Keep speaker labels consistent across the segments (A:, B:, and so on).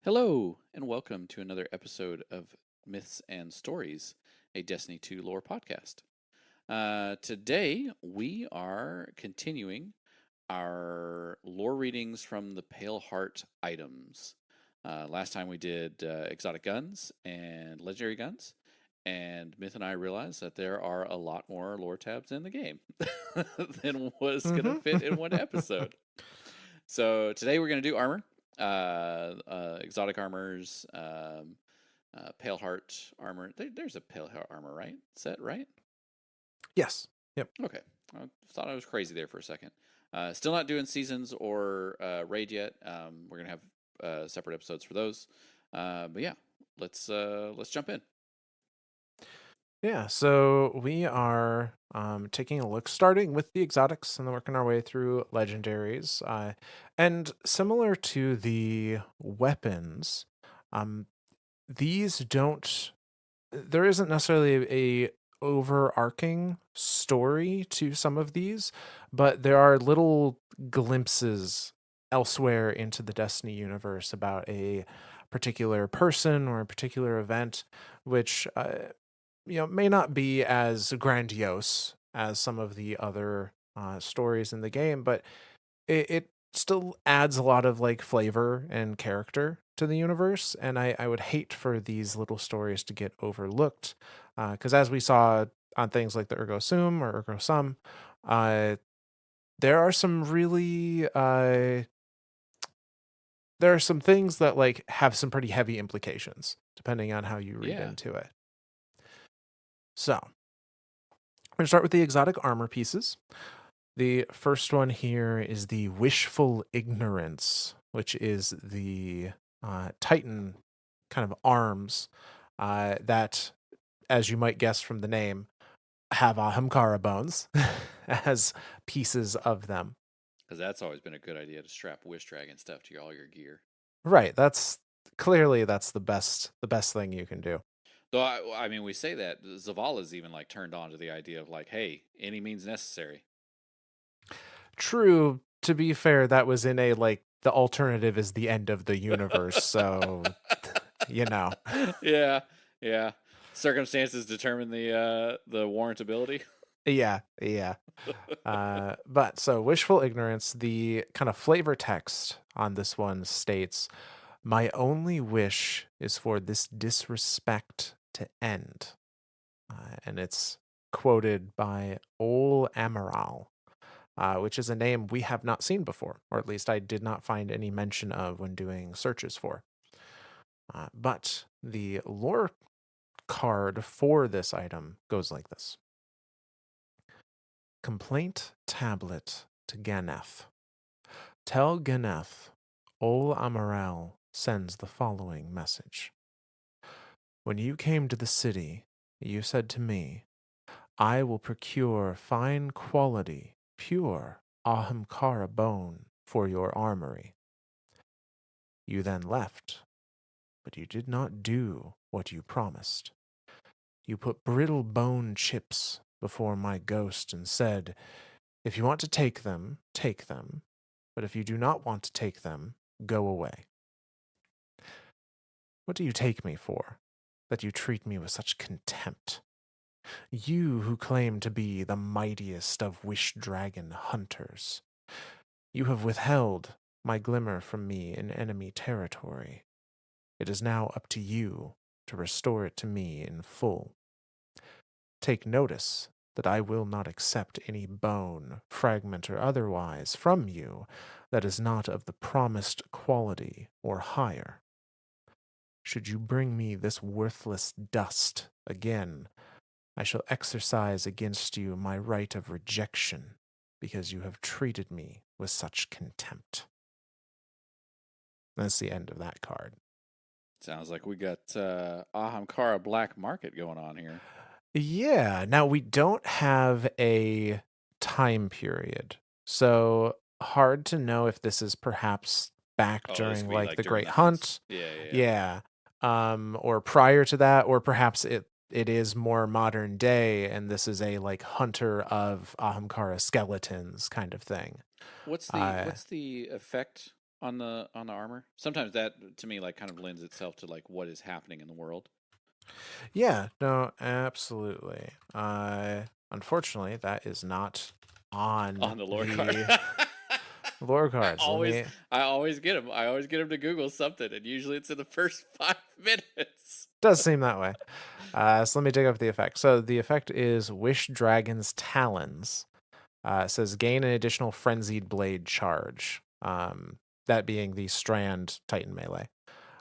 A: Hello, and welcome to another episode of Myths and Stories, a Destiny 2 lore podcast. Today, we are continuing our lore readings from the Pale Heart items. Last time we did exotic guns and legendary guns, and Myth and I realized that there are a lot more lore tabs in the game than was going to
B: Mm-hmm.
A: fit in one episode. So today we're going to do armor, exotic armors, pale heart armor. There's a pale heart armor, right? Set, right?
B: Yes. Yep.
A: Okay. I thought I was crazy there for a second. Still not doing seasons or raid yet. We're gonna have separate episodes for those. But yeah, let's jump in.
B: Yeah. So we are taking a look, starting with the exotics, and then working our way through legendaries. And similar to the weapons, um, these don't. There isn't necessarily a overarching story to some of these, but there are little glimpses elsewhere into the Destiny universe about a particular person or a particular event, which may not be as grandiose as some of the other stories in the game, but it still adds a lot of like flavor and character to the universe. And I would hate for these little stories to get overlooked. Because as we saw on things like the Ergo Sum or Ergo Sum, uh, there are some really there are some things that like have some pretty heavy implications depending on how you read
A: Yeah.
B: into it. So we're gonna start with the exotic armor pieces. The first one here is the Wishful Ignorance, which is the Titan kind of arms that, as you might guess from the name, have Ahamkara bones as pieces of them.
A: Because that's always been a good idea to strap Wish Dragon stuff to all your gear.
B: Right. That's clearly that's the best thing you can do.
A: Though I mean, we say that Zavala's even like turned on to the idea of like, hey, any means necessary.
B: True. To be fair, that was in a like the alternative is the end of the universe. So you know.
A: Yeah, yeah. Circumstances determine the warrantability.
B: Yeah, yeah. But so wishful ignorance, the kind of flavor text on this one states, "My only wish is for this disrespect to end." And it's quoted by Ol Amaral, which is a name we have not seen before, or at least I did not find any mention of when doing searches for. But the lore card for this item goes like this. Complaint tablet to Ganeth. Tell Ganeth, Ol Amaral sends the following message. When you came to the city, you said to me, I will procure fine quality, pure Ahamkara bone for your armory. You then left, but you did not do what you promised. You put brittle bone chips before my ghost and said, if you want to take them, take them. But if you do not want to take them, go away. What do you take me for, that you treat me with such contempt? You who claim to be the mightiest of wish dragon hunters. You have withheld my glimmer from me in enemy territory. It is now up to you to restore it to me in full. Take notice that I will not accept any bone, fragment or otherwise, from you that is not of the promised quality or higher. Should you bring me this worthless dust again, I shall exercise against you my right of rejection, because you have treated me with such contempt. That's the end of that card.
A: Sounds like we got Ahamkara black market going on here.
B: Yeah, now we don't have a time period, so hard to know if this is perhaps back
A: Oh, this
B: during
A: could be
B: like
A: like
B: the
A: during
B: Great
A: the hunts.
B: Hunt.
A: Yeah, yeah, yeah.
B: Yeah. Or prior to that, or perhaps it is more modern day, and this is a like hunter of Ahamkara skeletons kind of thing.
A: What's the
B: Uh,
A: what's the effect? on the armor? Sometimes that to me like kind of lends itself to like what is happening in the world
B: Yeah, no, absolutely. Unfortunately, that is not on
A: on the lore card.
B: the lore
A: I
B: cards. Let
A: always
B: me
A: I always get them. I always get them to Google something, and usually it's in the first 5 minutes.
B: does seem that way. So let me dig up the effect. So the effect is Wish Dragon's Talons. It says gain an additional frenzied blade charge. That being the Strand Titan melee.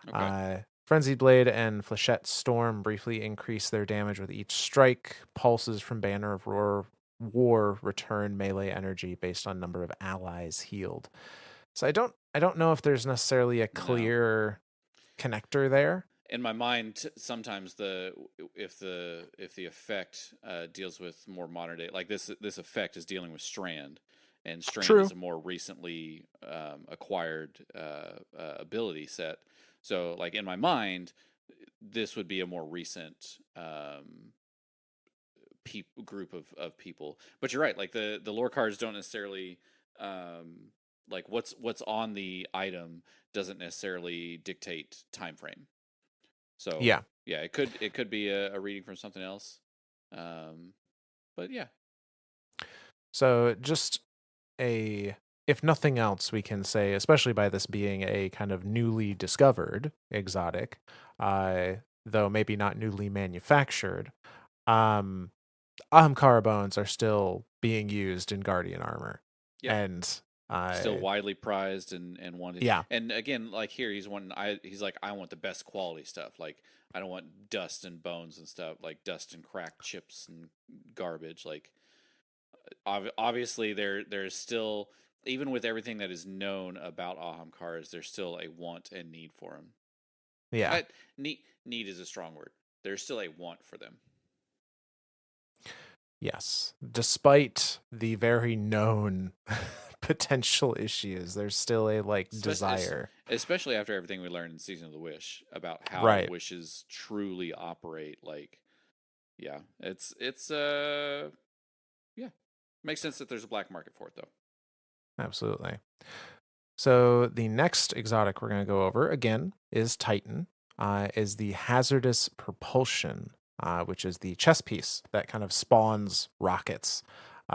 A: Okay.
B: Frenzied Blade and Flechette Storm briefly increase their damage with each strike. Pulses from Banner of War return melee energy based on number of allies healed. So I don't know if there's necessarily a
A: No.
B: clear connector there.
A: In my mind, sometimes if the effect deals with more modern day, like this effect is dealing with Strand, and Strand is
B: True.
A: a more recently acquired ability set. So, like in my mind, this would be a more recent group of people. But you're right. Like the lore cards don't necessarily like what's on the item doesn't necessarily dictate time frame. So
B: Yeah.
A: yeah, it could be a reading from something else. Um, but yeah,
B: So just a if nothing else, we can say, especially by this being a kind of newly discovered exotic, though maybe not newly manufactured, um, Ahamkara bones are still being used in Guardian armor.
A: yep.
B: And
A: Still
B: I
A: widely prized and wanted.
B: yeah,
A: And again, like here, he's like, I want the best quality stuff. Like I don't want dust and bones and stuff, like dust and cracked chips and garbage. Like obviously, there's still, even with everything that is known about Aham cars, there's still a want and need for them.
B: yeah,
A: Need is a strong word. There's still a want for them.
B: yes. Despite the very known potential issues, there's still a like
A: Especially,
B: desire.
A: especially after everything we learned in Season of the Wish about how
B: Right.
A: wishes truly operate. Like, yeah, it's yeah, makes sense that there's a black market for it though.
B: Absolutely. So the next exotic we're going to go over again is Titan, is the hazardous propulsion, which is the chess piece that kind of spawns rockets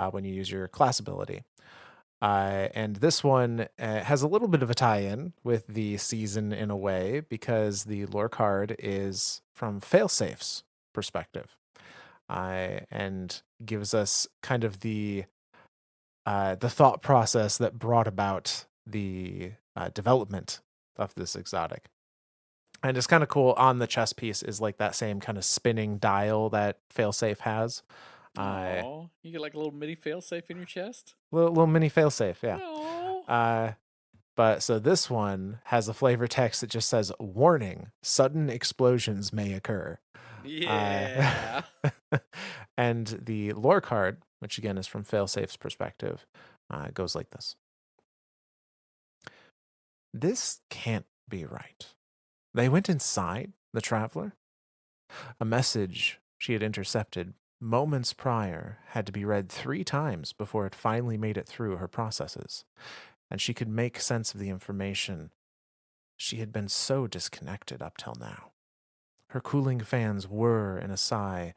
B: when you use your class ability. And this one has a little bit of a tie-in with the season in a way because the lore card is from Failsafe's perspective, and gives us kind of the thought process that brought about the development of this exotic. And it's kind of cool. On the chess piece is like that same kind of spinning dial that Failsafe has. Uh,
A: Oh, you get like a little mini failsafe in your chest.
B: little mini Failsafe, yeah.
A: Oh,
B: Uh, but so this one has a flavor text that just says, "Warning: sudden explosions may occur." Uh,
A: yeah.
B: and the lore card, which again is from Failsafe's perspective, goes like this. This can't be right. They went inside the traveler? A message she had intercepted moments prior had to be read 3 times before it finally made it through her processes, and she could make sense of the information. She had been so disconnected up till now. Her cooling fans whir in a sigh.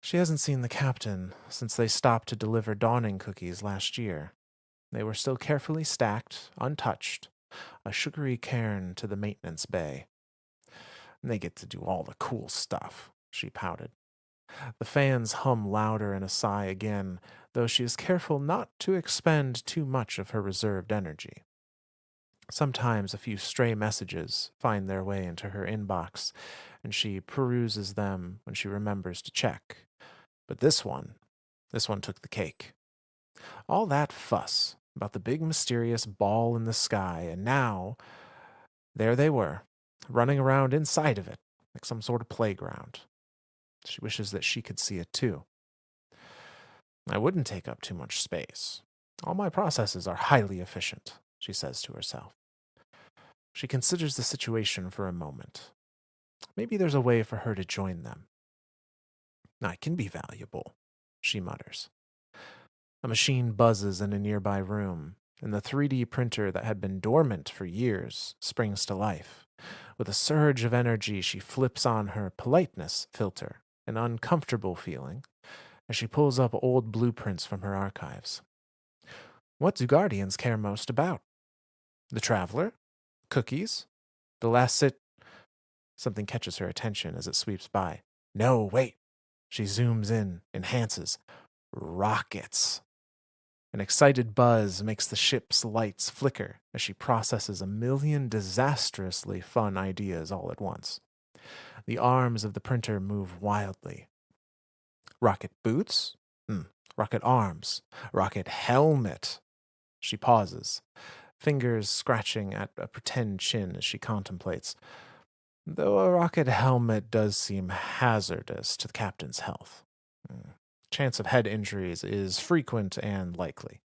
B: She hasn't seen the captain since they stopped to deliver dawning cookies last year. They were still carefully stacked, untouched, a sugary cairn to the maintenance bay. They get to do all the cool stuff, she pouted. The fans hum louder in a sigh again, though she is careful not to expend too much of her reserved energy. Sometimes a few stray messages find their way into her inbox, and she peruses them when she remembers to check. But this one took the cake. All that fuss about the big mysterious ball in the sky, and now there they were, running around inside of it like some sort of playground. She wishes that she could see it too. I wouldn't take up too much space. All my processes are highly efficient, she says to herself. She considers the situation for a moment. Maybe there's a way for her to join them. I can be valuable, she mutters. A machine buzzes in a nearby room. and the 3D printer that had been dormant for years springs to life. With a surge of energy, she flips on her politeness filter, an uncomfortable feeling, as she pulls up old blueprints from her archives. What do Guardians care most about? The Traveler? Cookies? The last sit. Something catches her attention as it sweeps by. No, wait. She zooms in, enhances. Rockets. An excited buzz makes the ship's lights flicker as she processes a million disastrously fun ideas all at once. The arms of the printer move wildly. Rocket boots? Rocket arms. Rocket helmet. She pauses, fingers scratching at a pretend chin as she contemplates. Though a rocket helmet does seem hazardous to the captain's health. Chance of head injuries is frequent and likely.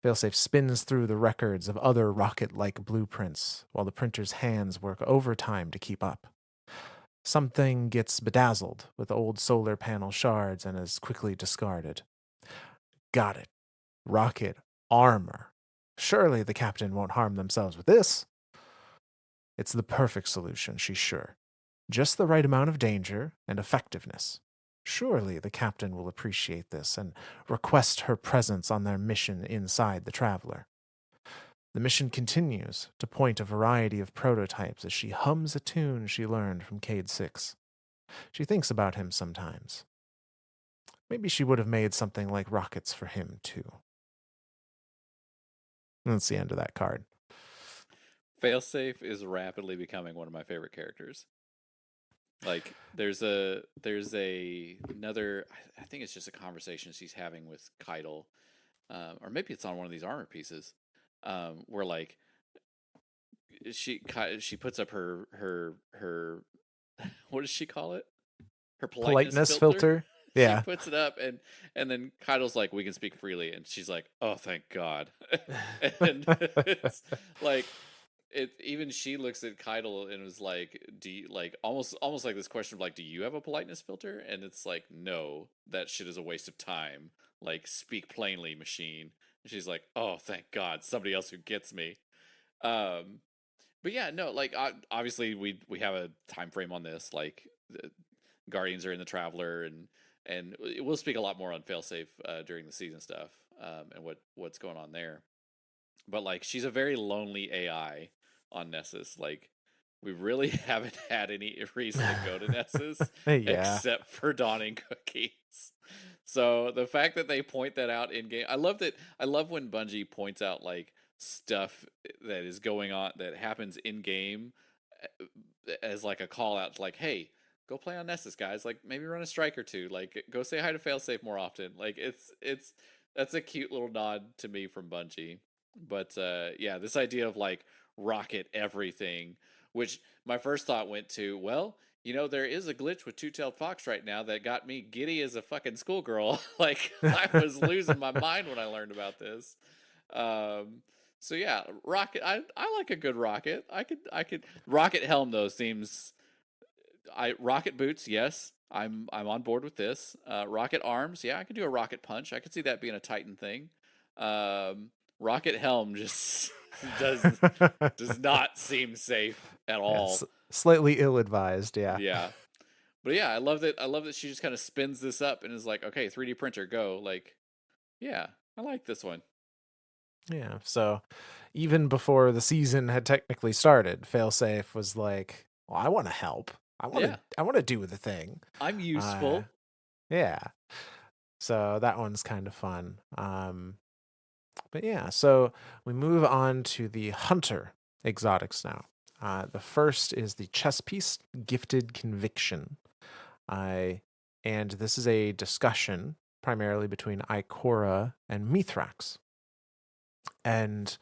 B: Failsafe spins through the records of other rocket-like blueprints while the printer's hands work overtime to keep up. Something gets bedazzled with old solar panel shards and is quickly discarded. Got it. Rocket armor. Surely the captain won't harm themselves with this. It's the perfect solution, she's sure. Just the right amount of danger and effectiveness. Surely the captain will appreciate this and request her presence on their mission inside the Traveler. The mission continues to point a variety of prototypes as she hums a tune she learned from Cade 6. She thinks about him sometimes. Maybe she would have made something like rockets for him, too. And that's the end of that card.
A: Failsafe is rapidly becoming one of my favorite characters. Like there's another. I think it's just a conversation she's having with Keitel, or maybe it's on one of these armor pieces, where like she puts up her what does she call it? Her politeness
B: Politeness
A: filter.
B: filter?
A: She
B: Yeah.
A: puts it up, and then Keitel's like, "We can speak freely," and she's like, "Oh, thank God." And it's like even she looks at Keitel and was like, "Do you like almost like this question of like, do you have a politeness filter?" And it's like, "No, that shit is a waste of time. Like, speak plainly, machine." And she's like, "Oh, thank God, somebody else who gets me." Um, but yeah, no, like obviously we have a time frame on this. Like, the Guardians are in the Traveler, and we'll speak a lot more on Failsafe during the season stuff, and what's going on there. But like, she's a very lonely AI on Nessus. Like, we really haven't had any reason to go to Nessus
B: Yeah.
A: except for dawning cookies. So the fact that they point that out in game, I love that. I love when Bungie points out like stuff that is going on that happens in game as like a call out to like, hey, go play on Nessus, guys. Like maybe run a strike or two. Like go say hi to Failsafe more often. Like it's that's a cute little nod to me from Bungie. But yeah, this idea of like rocket everything, which my first thought went to, well, you know, there is a glitch with Two-Tailed Fox right now that got me giddy as a fucking schoolgirl. Like I was losing my mind when I learned about this. Um, so yeah, rocket. I like a good rocket. I could rocket helm though seems. I rocket boots. Yes, I'm on board with this. Rocket arms. Yeah, I could do a rocket punch. I could see that being a Titan thing. Um, Rocket helm just does not seem safe at
B: Yes.
A: all.
B: Slightly ill advised, yeah.
A: Yeah. But yeah, I love that. I love that she just kind of spins this up and is like, "Okay, 3D printer, go!" Like, yeah, I like this one.
B: Yeah. So even before the season had technically started, Failsafe was like, well, I want to help.
A: Yeah,
B: I want to do the thing.
A: I'm
B: Uh
A: useful.
B: yeah. So that one's kind of fun. But yeah, so we move on to the hunter exotics now. The first is the chess piece, Gifted Conviction. And this is a discussion primarily between Ikora and Mithrax. And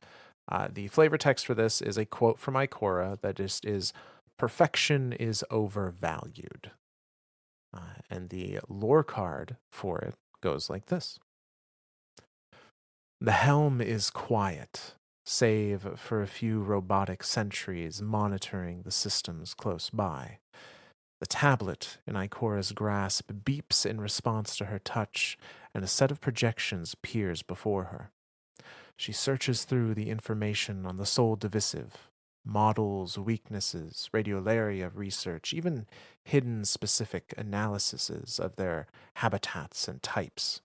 B: the flavor text for this is a quote from Ikora that just is perfection is overvalued. And the lore card for it goes like this. The helm is quiet, save for a few robotic sentries monitoring the systems close by. The tablet in Ikora's grasp beeps in response to her touch, and a set of projections appears before her. She searches through the information on the soul divisive, models, weaknesses, radiolaria research, even hidden specific analyses of their habitats and types.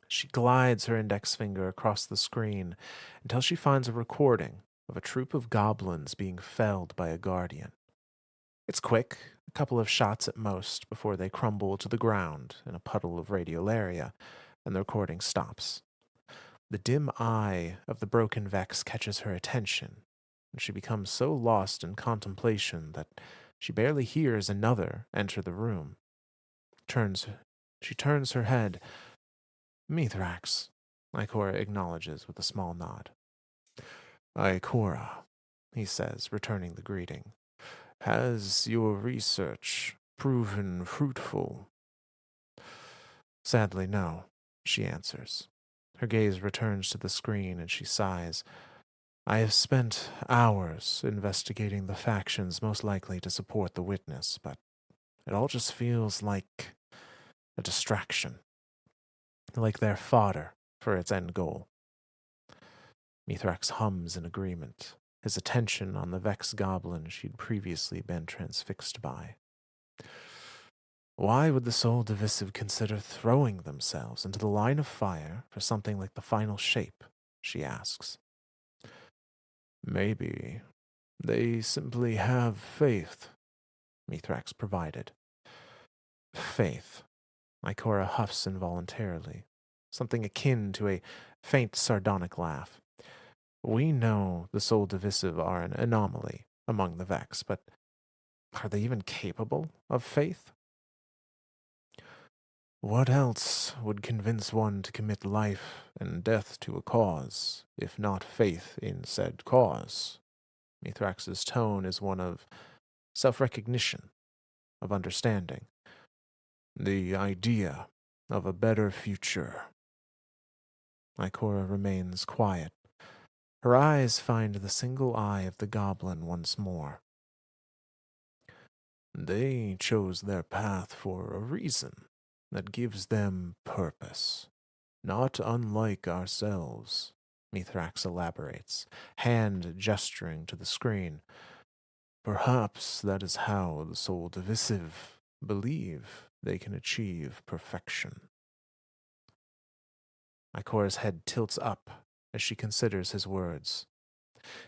B: She glides her index finger across the screen until she finds a recording of a troop of goblins being felled by a guardian. It's quick, a couple of shots at most, before they crumble to the ground in a puddle of radiolaria, and the recording stops. The dim eye of the broken Vex catches her attention, and she becomes so lost in contemplation that she barely hears another enter the room. Turns, she turns her head. Mithrax, Ikora acknowledges with a small nod. Ikora, he says, returning the greeting. Has your research proven fruitful? Sadly, no, she answers. Her gaze returns to the screen and she sighs. I have spent hours investigating the factions most likely to support the witness, but it all just feels like a distraction, like they're fodder for its end goal. Mithrax hums in agreement, his attention on the Vex goblin she'd previously been transfixed by. Why would the Soul Divisive consider throwing themselves into the line of fire for something like the final shape? She asks. Maybe they simply have faith, Mithrax provided. Faith. Ikora huffs involuntarily, something akin to a faint sardonic laugh. We know the Soul Divisive are an anomaly among the Vex, but are they even capable of faith? What else would convince one to commit life and death to a cause, if not faith in said cause? Mithrax's tone is one of self-recognition, of understanding. The idea of a better future. Ikora remains quiet. Her eyes find the single eye of the goblin once more. They chose their path for a reason that gives them purpose. Not unlike ourselves, Mithrax elaborates, hand gesturing to the screen. Perhaps that is how the Soul Divisive believe they can achieve perfection. Ikora's head tilts up as she considers his words.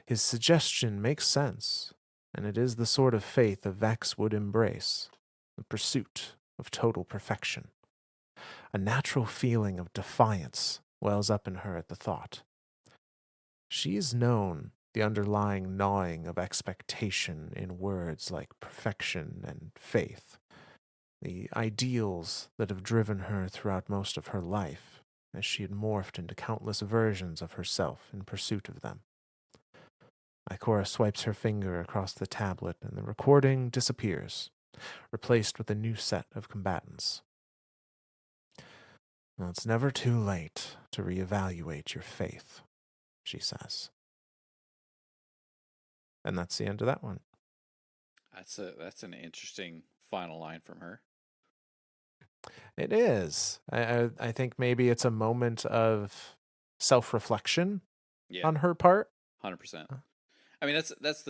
B: His suggestion makes sense, and it is the sort of faith a Vex would embrace, the pursuit of total perfection. A natural feeling of defiance wells up in her at the thought. She's known the underlying gnawing of expectation in words like perfection and faith, the ideals that have driven her throughout most of her life, as she had morphed into countless versions of herself in pursuit of them. Ikora swipes her finger across the tablet, and the recording disappears, replaced with a new set of combatants. Well, it's never too late to reevaluate your faith, she says. And that's the end of that one.
A: That's an interesting final line from her.
B: It is. I think maybe it's a moment of self-reflection
A: Yeah,
B: on her part.
A: 100%. I mean, that's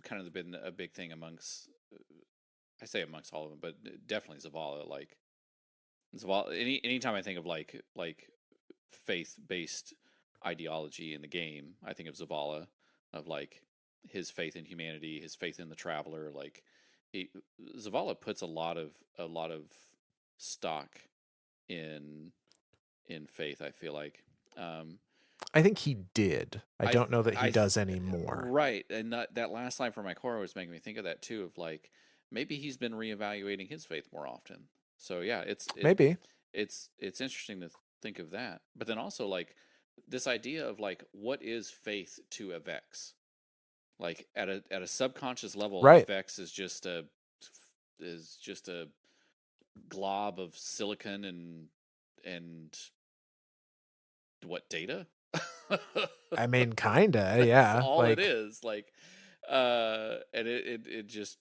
A: kind of been a big thing amongst. I say amongst all of them, but definitely Zavala. Like Zavala, anytime I think of like faith based ideology in the game, I think of Zavala, of like his faith in humanity, his faith in the traveler. Like he, Zavala puts a lot of stock in faith. I feel like. Um,
B: I think he did. I
A: I
B: don't know that he
A: I
B: does anymore.
A: right, and that last line from Ikora was making me think of that too. Of like maybe he's been reevaluating his faith more often. So yeah,
B: Maybe.
A: it's interesting to think of that. But then also like this idea of like what is faith to a Vex? Like at a subconscious level, a
B: Right.
A: Vex is just a glob of silicon and what data?
B: I mean, kinda,
A: That's
B: yeah.
A: all it
B: Like,
A: is. Like, and it just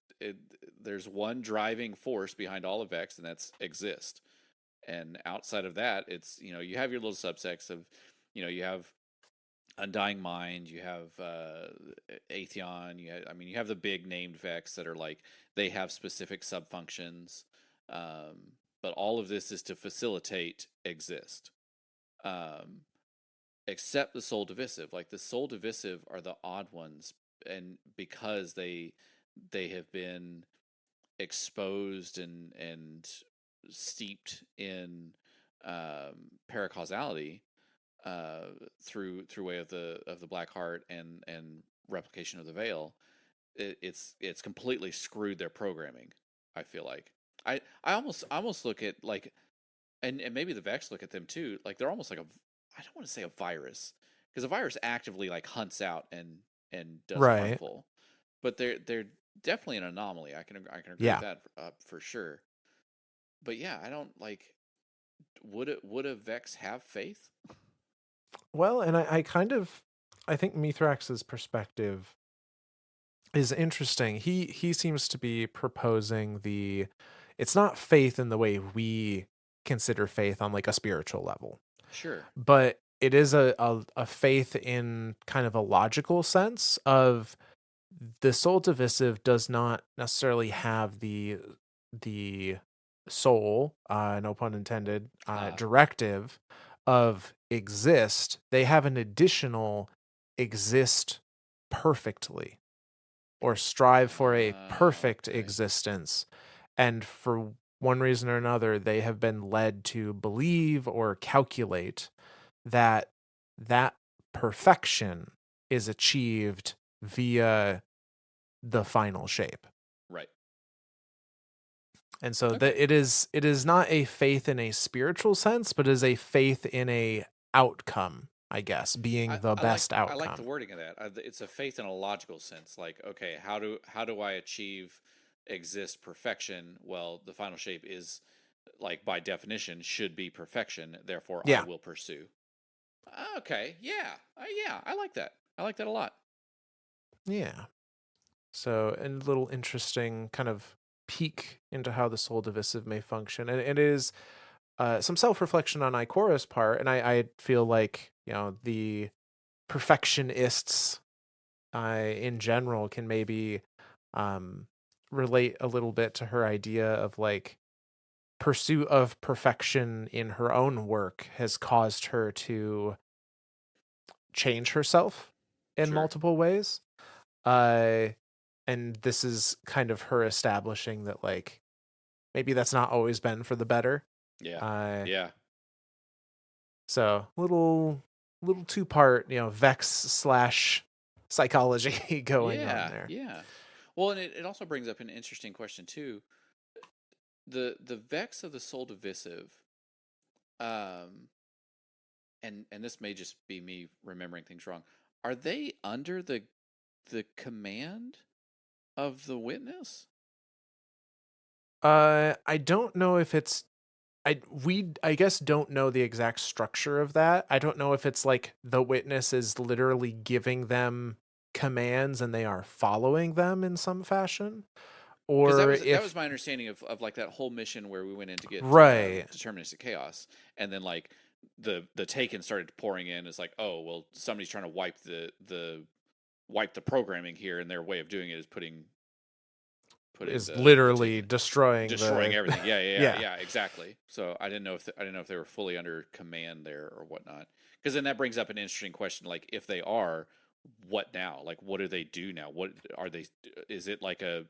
A: there's one driving force behind all of X, and that's exist. And outside of that, it's you have your little subsects of, you have Undying Mind, you have Atheon, you have the big named Vex that are like they have specific subfunctions, but all of this is to facilitate exist. Um, except the Soul Divisive. Like the Soul Divisive are the odd ones, and because they have been exposed and steeped in paracausality uh, through way of the Black Heart and replication of the Veil, it's completely screwed their programming. I feel like I almost look at like and maybe the Vex look at them too. Like they're almost like a I don't want to say a virus because a virus actively like hunts out and does
B: Right.
A: harmful, but they're definitely an anomaly. I can agree with
B: Yeah.
A: that for sure. But yeah, I don't like. Would a Vex have faith?
B: Well, and I think Mithrax's perspective is interesting. He seems to be proposing it's not faith in the way we consider faith on like a spiritual level,
A: Sure.
B: but it is a faith in kind of a logical sense of the soul divisive does not necessarily have the soul, no pun intended,
A: Uh,
B: directive of exist. They have an additional exist perfectly or strive for a perfect
A: okay.
B: existence. And for one reason or another, they have been led to believe or calculate that that perfection is achieved via the final shape.
A: Right.
B: And so
A: Okay.
B: it is not a faith in a spiritual sense, but is a faith in a outcome, I guess, being the best
A: I like the
B: outcome.
A: wording of that. It's a faith in a logical sense. Like, okay, how do I achieve exist perfection? Well, the final shape is like by definition should be perfection. Therefore, I
B: Yeah.
A: will pursue. Okay. Yeah. Yeah. I like that. I like that a lot.
B: Yeah. So, a little interesting kind of peek into how the soul divisive may function. And it is some self reflection on Ikora's part. And I feel like, the perfectionists in general can maybe um, relate a little bit to her idea of like pursuit of perfection in her own work has caused her to change herself in
A: Sure.
B: multiple ways. Uh, and this is kind of her establishing that like maybe that's not always been for the better.
A: Yeah.
B: Uh,
A: Yeah.
B: so little two part, Vex slash psychology going on
A: Yeah.
B: there.
A: Yeah. Well, and it also brings up an interesting question too. The Vex of the Soul Divisive, um, and this may just be me remembering things wrong. Are they under the command of the witness?
B: I don't know if it's I guess don't know the exact structure of that. I don't know if it's like the witness is literally giving them commands and they are following them in some fashion,
A: Because
B: or
A: that was
B: if
A: my understanding of like that whole mission where we went in to get
B: right
A: deterministic chaos, and then like the Taken started pouring in. It's like, oh well, somebody's trying to wipe the programming here, and their way of doing it is putting
B: is
A: the
B: literally
A: Taken
B: destroying
A: destroying
B: the
A: everything. Yeah, yeah, yeah,
B: yeah.
A: yeah, exactly. So I didn't know if they were fully under command there or whatnot. Because then that brings up an interesting question. Like, if they are, what now? Like, what do they do now? What are they? Is it like an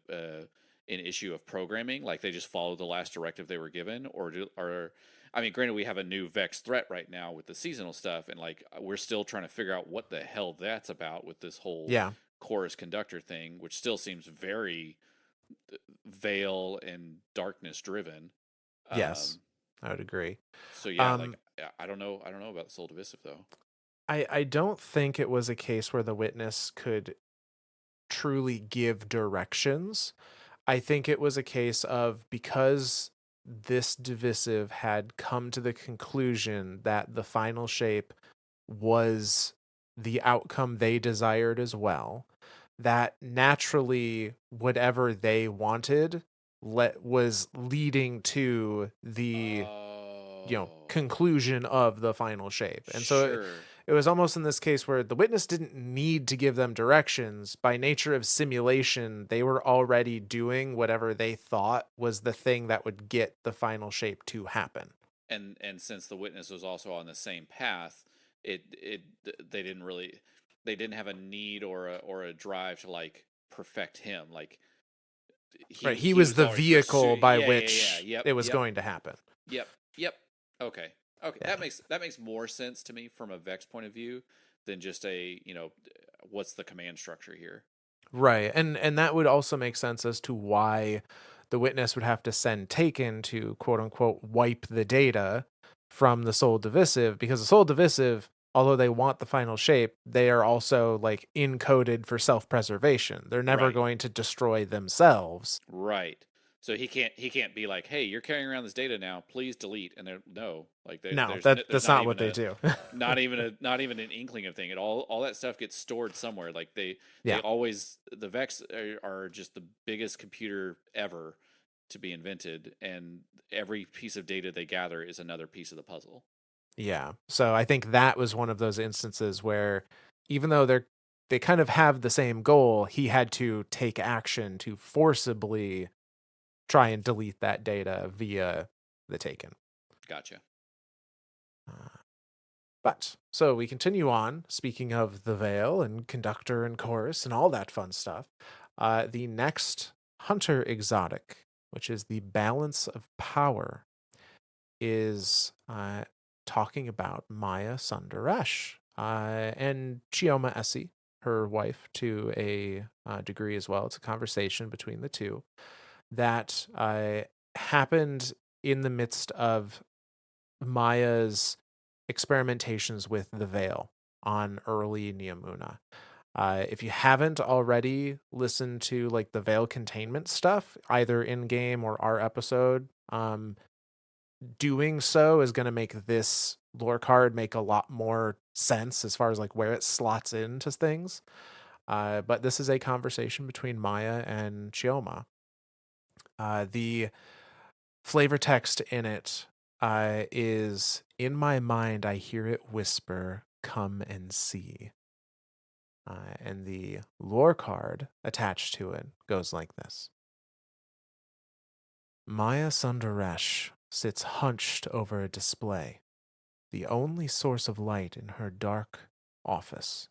A: issue of programming? Like they just follow the last directive they were given, or I mean, granted, we have a new Vex threat right now with the seasonal stuff, and like we're still trying to figure out what the hell that's about with this whole
B: Yeah.
A: chorus conductor thing, which still seems very veil and darkness driven.
B: Yes.
A: Um,
B: I would agree.
A: so yeah, like
B: um
A: I don't know about the Soul Divisive though.
B: I don't think it was a case where the witness could truly give directions. I think it was a case of because this divisive had come to the conclusion that the final shape was the outcome they desired as well, that naturally whatever they wanted was leading to the
A: Oh,
B: conclusion of the final shape. And so
A: sure.
B: it was almost in this case where the witness didn't need to give them directions. By nature of simulation, they were already doing whatever they thought was the thing that would get the final shape to happen.
A: And since the witness was also on the same path, it they didn't really they didn't have a need or a drive to like perfect him. Like
B: Right. He
A: he
B: was
A: was
B: the
A: always
B: vehicle
A: pursuing.
B: by
A: Yeah.
B: which
A: Yep,
B: it was
A: yep,
B: going to happen.
A: yep, yep. Okay, okay.
B: Yeah.
A: That makes more sense to me from a Vex point of view than just a what's the command structure here.
B: Right. And that would also make sense as to why the witness would have to send Taken to quote unquote wipe the data from the soul divisive, because the soul divisive, although they want the final shape, they are also like encoded for self-preservation. They're never
A: Right.
B: going to destroy themselves.
A: Right. So he can't be like, "Hey, you're carrying around this data now. Please delete." And there no, like
B: No,
A: there's
B: that's
A: not
B: not
A: even
B: what they
A: a
B: do.
A: not even an inkling of thing. It all that stuff gets stored somewhere. Like they
B: Yeah.
A: always the Vex are just the biggest computer ever to be invented, and every piece of data they gather is another piece of the puzzle.
B: Yeah. So I think that was one of those instances where even though they kind of have the same goal, he had to take action to forcibly try and delete that data via the Taken.
A: Gotcha.
B: Uh, but so we continue on. Speaking of the Veil and conductor and chorus and all that fun stuff, the next hunter exotic, which is the balance of power, is talking about Maya Sundaresh and Chioma Essie, her wife, to a degree as well. It's a conversation between the two that happened in the midst of Maya's experimentations with the veil on early Neomuna. If you haven't already listened to like the veil containment stuff, either in game or our episode, doing so is going to make this lore card make a lot more sense as far as like where it slots into things. But this is a conversation between Maya and Chioma. The flavor text in it is in my mind, I hear it whisper, "Come and see." And the lore card attached to it goes like this: Maya Sundaresh sits hunched over a display, the only source of light in her dark office.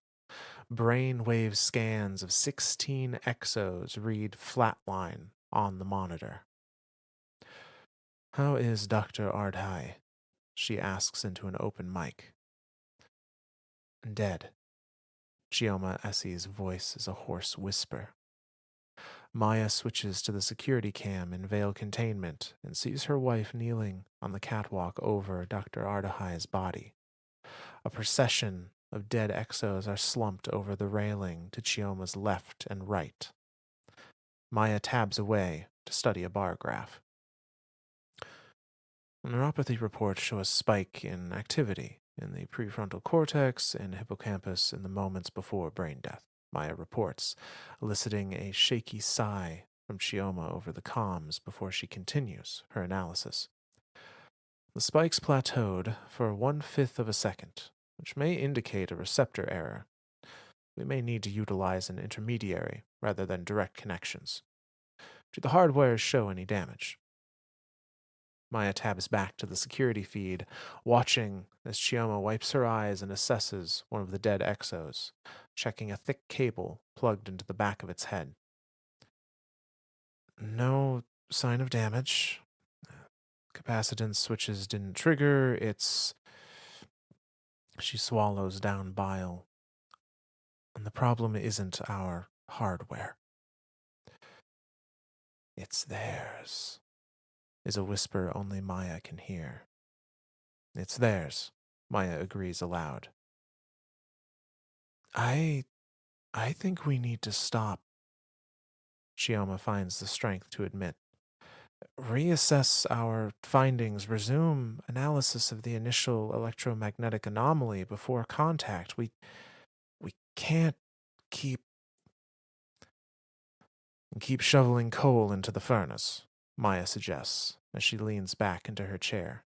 B: Brainwave scans of 16 exos read flatline on the monitor. How is Dr. Ardhai? She asks into an open mic. Dead. Chioma Essie's voice is a hoarse whisper. Maya switches to the security cam in veil containment and sees her wife kneeling on the catwalk over Dr. Ardhai's body. A procession of dead exos are slumped over the railing to Chioma's left and right. Maya tabs away to study a bar graph. Neuropathy reports show a spike in activity in the prefrontal cortex and hippocampus in the moments before brain death, Maya reports, eliciting a shaky sigh from Chioma over the comms before she continues her analysis. The spikes plateaued for 1/5 of a second, which may indicate a receptor error. We may need to utilize an intermediary rather than direct connections. Do the hardwires show any damage? Maya tabs back to the security feed, watching as Chioma wipes her eyes and assesses one of the dead exos, checking a thick cable plugged into the back of its head. No sign of damage. Capacitance switches didn't trigger. She swallows down bile. And the problem isn't our hardware. It's theirs, is a whisper only Maya can hear. It's theirs, Maya agrees aloud. I think we need to stop, Chioma finds the strength to admit. Reassess our findings, resume analysis of the initial electromagnetic anomaly before contact. We can't keep shoveling coal into the furnace, Maya suggests as she leans back into her chair.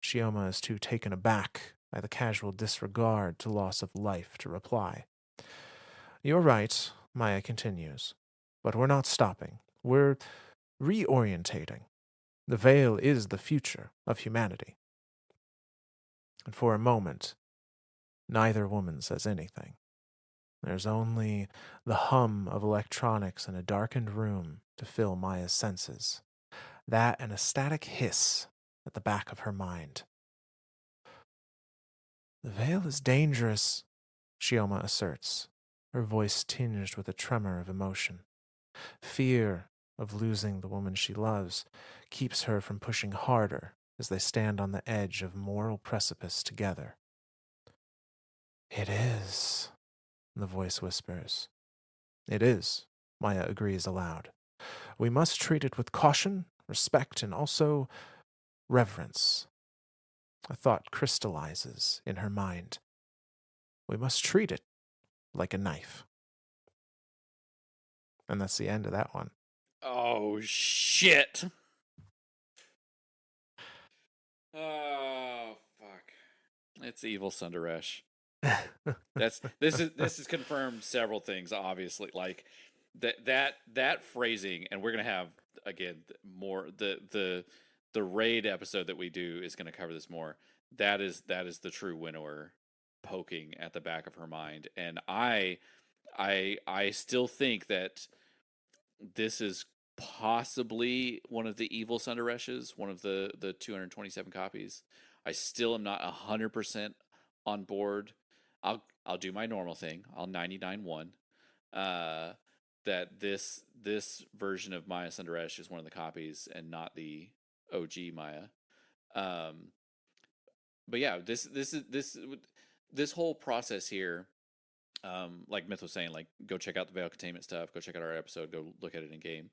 B: Chioma is too taken aback by the casual disregard to loss of life to reply. You're right, Maya continues. But we're not stopping. We're reorientating. The veil is the future of humanity. And for a moment, neither woman says anything. There's only the hum of electronics in a darkened room to fill Maya's senses. That and a static hiss at the back of her mind. The veil is dangerous, Shioma asserts, her voice tinged with a tremor of emotion. Fear of losing the woman she loves keeps her from pushing harder as they stand on the edge of moral precipice together. It is, the voice whispers. It is, Maya agrees aloud. We must treat it with caution, respect, and also reverence. A thought crystallizes in her mind. We must treat it like a knife. And that's the end of that one.
A: Oh shit. Oh fuck. It's evil Sundaresh. This is confirmed several things, obviously. Like that phrasing, and we're gonna have again more the raid episode that we do is gonna cover this more. That is the true winnower poking at the back of her mind. And I still think that this is possibly one of the evil Sundareshes, one of the 227 copies. I still am not 100% on board. I'll do my normal thing. I'll 99-1. Uh, that this version of Maya Sundaresh is one of the copies and not the OG Maya. Um, but yeah, this whole process here, like Myth was saying, like go check out the Veil Containment stuff, go check out our episode, go look at it in game.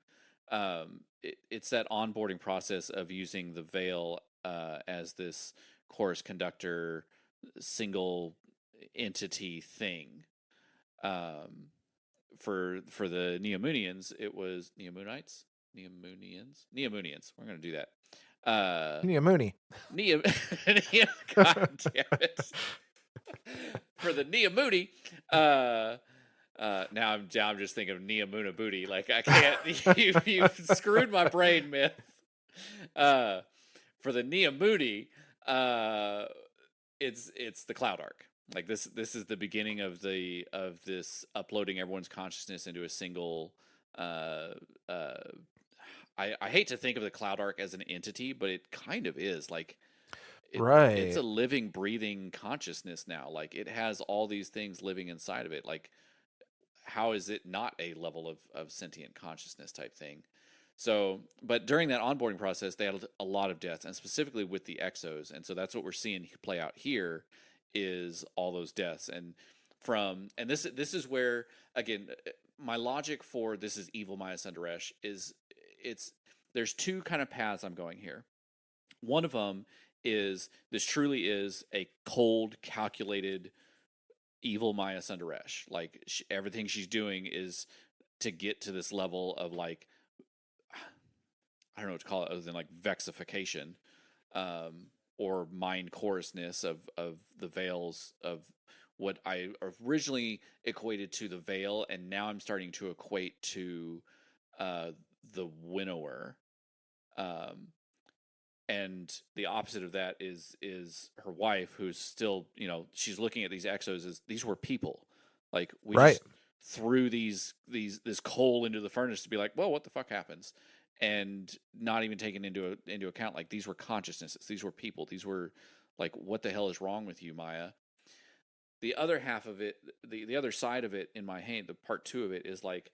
A: It's that onboarding process of using the Veil as this chorus conductor single entity thing. For the Neomunians, it was Neomunians. We're gonna do that.
B: Nia Mooney.
A: Neo, God damn it. For the Neomuni, now I'm just thinking of Neomuna booty. Like I can't. You've screwed my brain, Myth. For the Neomuni, it's the Cloud Arc. Like this is the beginning of this uploading everyone's consciousness into a single. I hate to think of the Cloud Arc as an entity, but it kind of is. Like it's
B: Right.
A: a living, breathing consciousness now. Like it has all these things living inside of it. Like how is it not a level of sentient consciousness type thing? So, but during that onboarding process, they had a lot of deaths, and specifically with the exos, and so that's what we're seeing play out here is all those deaths. And this is where again my logic for this is evil Maya Sundaresh is it's there's two kind of paths I'm going here. One of them is this truly is a cold, calculated evil Maya Sundaresh. Like everything she's doing is to get to this level of like I don't know what to call it other than like vexification, or mind coarseness of the veils of what I originally equated to the veil, and now I'm starting to equate to the winnower. Um, and the opposite of that is her wife, who's still she's looking at these exos as these were people. Like we
B: Right.
A: just threw this coal into the furnace to be like, well, what the fuck happens, and not even taking into account like these were consciousnesses, these were people, these were like, what the hell is wrong with you, Maya? The other half of it, the other side of it in my hand, the part two of it is like,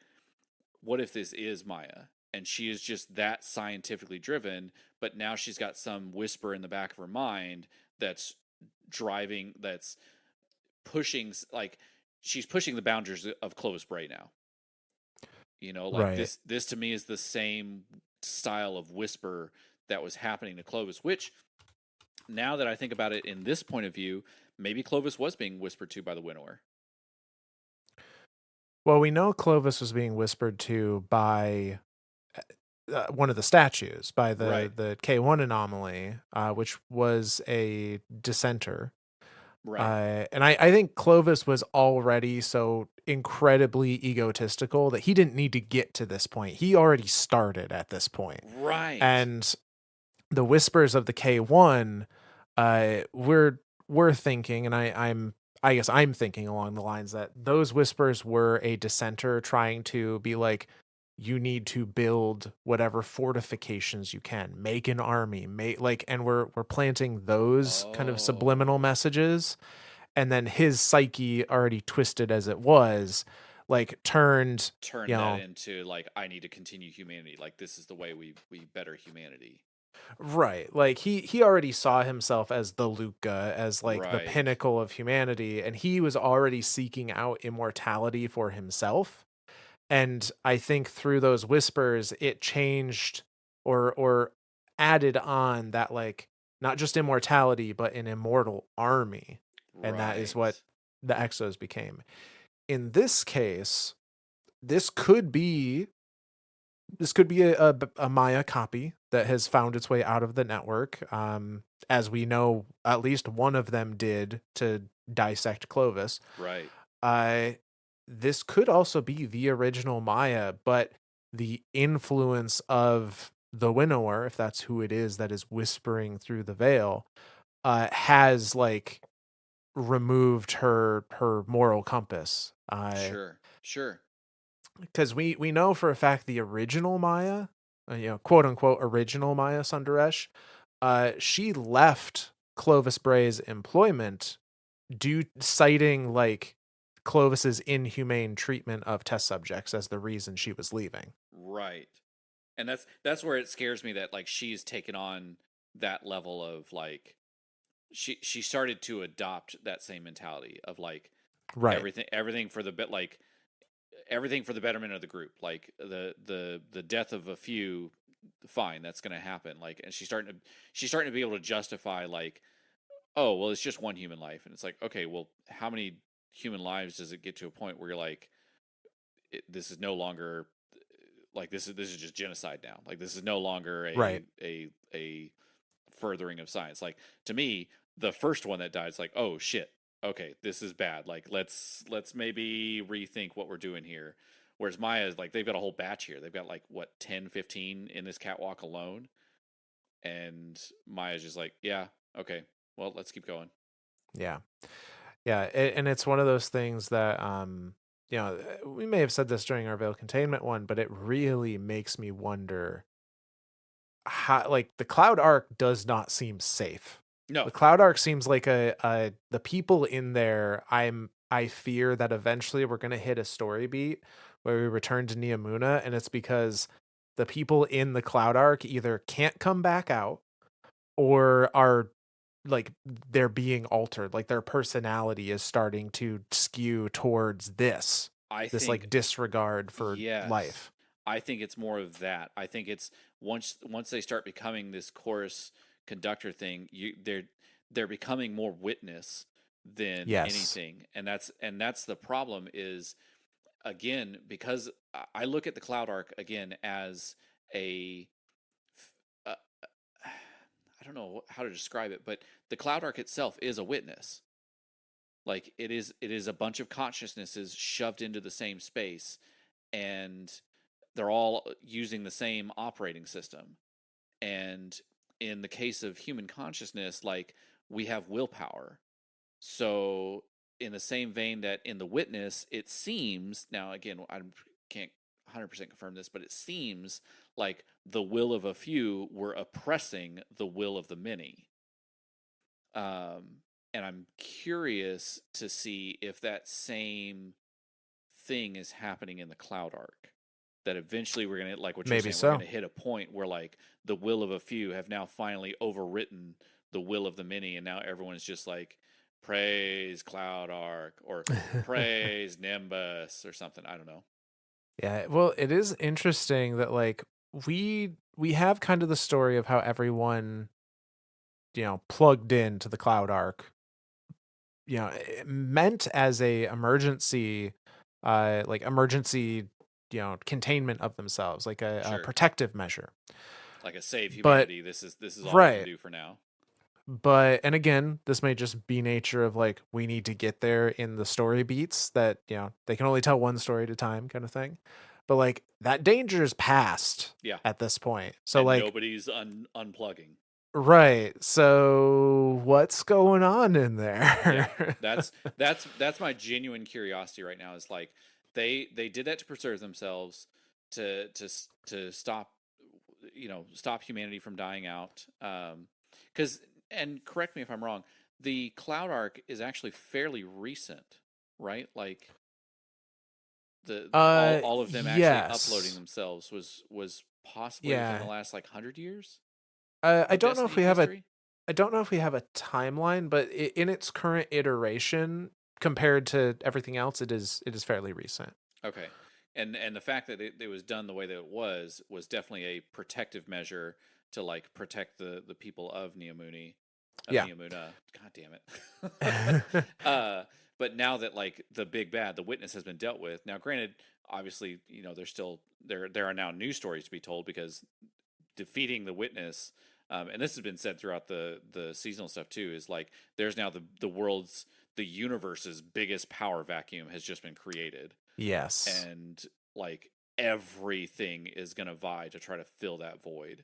A: what if this is Maya and she is just that scientifically driven, but now she's got some whisper in the back of her mind that's that's pushing, like she's pushing the boundaries of Clovis Bray now. Like
B: Right.
A: this to me is the same style of whisper that was happening to Clovis, which now that I think about it in this point of view, maybe Clovis was being whispered to by the winnower.
B: Well, we know Clovis was being whispered to by one of the statues, by
A: Right.
B: the K1 anomaly, which was a dissenter.
A: Right.
B: And I think Clovis was already so incredibly egotistical that he didn't need to get to this point. He already started at this point.
A: Right.
B: And the whispers of the K1, we're thinking, and I guess I'm thinking along the lines that those whispers were a dissenter trying to be like, you need to build whatever fortifications you can, make an army, make like, and we're planting those kind of subliminal
A: Oh.
B: messages, and then his psyche, already twisted as it was, like turned, you
A: Turn that
B: know,
A: into like I need to continue humanity. Like this is the way we better humanity.
B: right. Like he already saw himself as the Luca, as like the
A: Right.
B: pinnacle of humanity, and he was already seeking out immortality for himself. And I think through those whispers it changed or added on that, like, not just immortality but an immortal army. And that is what
A: Right.
B: the Exos became. In this case, this could be a Maya copy that has found its way out of the network. As we know, at least one of them did to dissect Clovis.
A: Right.
B: Uh, this could also be the original Maya, but the influence of the Winnower, if that's who it is that is whispering through the veil, has like removed her moral compass.
A: Sure. Sure.
B: Because we know for a fact the original Maya, quote unquote original Maya Sundaresh, she left Clovis Bray's employment due citing like Clovis's inhumane treatment of test subjects as the reason she was leaving.
A: Right. And that's where it scares me that like she's taken on that level of like she started to adopt that same mentality of like
B: Right.
A: everything for the bit like everything for the betterment of the group. Like the death of a few, fine, that's going to happen. Like, and she's starting to be able to justify like, oh well, it's just one human life, and it's like, okay, well, how many human lives does it get to a point where you're like, this is no longer like this is just genocide now. Like this is no longer
B: Right.
A: a furthering of science. Like to me, the first one that died, it's like, oh shit, okay, this is bad. Like let's maybe rethink what we're doing here. Whereas Maya's like they've got a whole batch here. They've got like what 10, 15 in this catwalk alone, and Maya's just like, yeah, okay, well let's keep going.
B: Yeah. Yeah. And it's one of those things that we may have said this during our veil containment one, but it really makes me wonder how, like, the Cloud Arc does not seem safe.
A: No,
B: The Cloud Arc seems like a the people in there. I fear that eventually we're gonna hit a story beat where we return to Neomuna, and it's because the people in the Cloud Arc either can't come back out or are like they're being altered. Like their personality is starting to skew towards
A: I
B: this
A: think
B: like disregard for
A: yes.
B: life.
A: I think it's more of that. I think it's once they start becoming this chorus conductor thing, they're becoming more witness than
B: Yes.
A: anything. And that's the problem is again because I look at the Cloud Arc again as a uh, I don't know how to describe it, but the Cloud Arc itself is a witness. Like it is a bunch of consciousnesses shoved into the same space and they're all using the same operating system. And in the case of human consciousness, like we have willpower. So in the same vein that in the witness, it seems now again I can't 100% confirm this, but it seems like the will of a few were oppressing the will of the many. Um, and I'm curious to see if that same thing is happening in the Cloud Arc. That eventually we're gonna like what you're
B: Maybe
A: saying. We're
B: so.
A: gonna hit a point where like the will of a few have now finally overwritten the will of the many, and now everyone's just like praise Cloud Arc or praise Nimbus or something. I don't know.
B: Yeah, well, it is interesting that like we have kind of the story of how everyone, plugged into the Cloud Arc, meant as a emergency, like emergency, containment of themselves, like a
A: Sure,
B: protective measure.
A: like a save
B: But
A: humanity. This is all we can
B: right,
A: do for now.
B: But and again, this may just be nature of like we need to get there in the story beats that, they can only tell one story at a time kind of thing. But like that danger is past
A: Yeah,
B: at this point. So
A: and
B: like
A: nobody's unplugging.
B: right. So what's going on in
A: Yeah,
B: there?
A: that's my genuine curiosity right now. Is like they did that to preserve themselves, to stop, stop humanity from dying out. Because and correct me if I'm wrong, the Cloud Arc is actually fairly recent, right? Like the all of them actually uploading
B: Yes.
A: themselves was possibly within the
B: Yeah.
A: last like 100 years
B: I
A: of
B: don't know if
A: Destiny
B: we have a
A: history.
B: I don't know if we have a timeline, but in its current iteration compared to everything else, it is fairly recent.
A: Okay. And the fact that it was done the way that it was definitely a protective measure to like protect the people of
B: Yeah.
A: Neomuna. God damn it. uh, but now that like the big bad, the witness has been dealt with. Now, granted, obviously, there's still there are now new stories to be told because defeating the witness, and this has been said throughout the seasonal stuff too, is like there's now the universe's biggest power vacuum has just been created,
B: Yes.
A: and like everything is gonna vie to try to fill that void.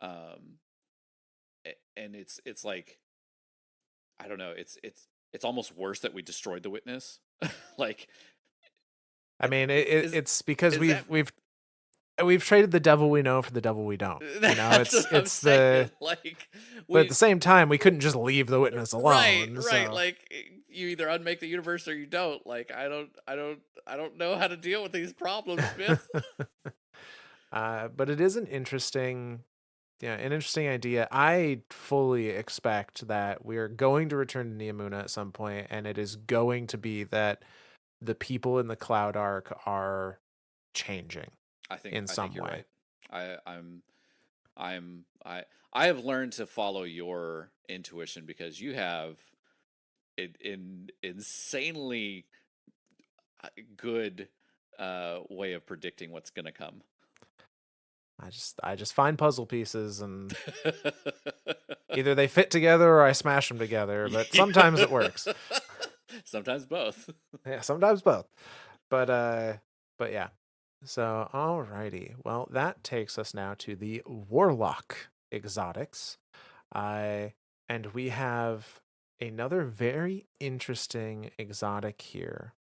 A: Um, and it's like I don't know, it's almost worse that we destroyed the witness. Like,
B: I mean,
A: is
B: it's because
A: is that
B: we've traded the devil we know for the devil we don't.
A: that's
B: It's
A: what I'm
B: it's
A: saying.
B: the
A: Like
B: but at the
A: we
B: same time, we couldn't just leave the witness
A: right,
B: alone.
A: right.
B: So,
A: Like you either unmake the universe or you don't. Like I don't know how to deal with these problems, Smith.
B: but it is an interesting idea. I fully expect that we are going to return to Neomuna at some point, and it is going to be that the people in the Cloud Arc are changing in
A: I think
B: some
A: you're
B: way.
A: right. I I'm I'm I have learned to follow your intuition because you have an insanely good way of predicting what's going to come.
B: I just find puzzle pieces and either they fit together or I smash them together, but sometimes it works.
A: Sometimes both.
B: Yeah, sometimes both. But yeah. So alrighty. Well, that takes us now to the Warlock exotics. Uh and we have another very interesting exotic here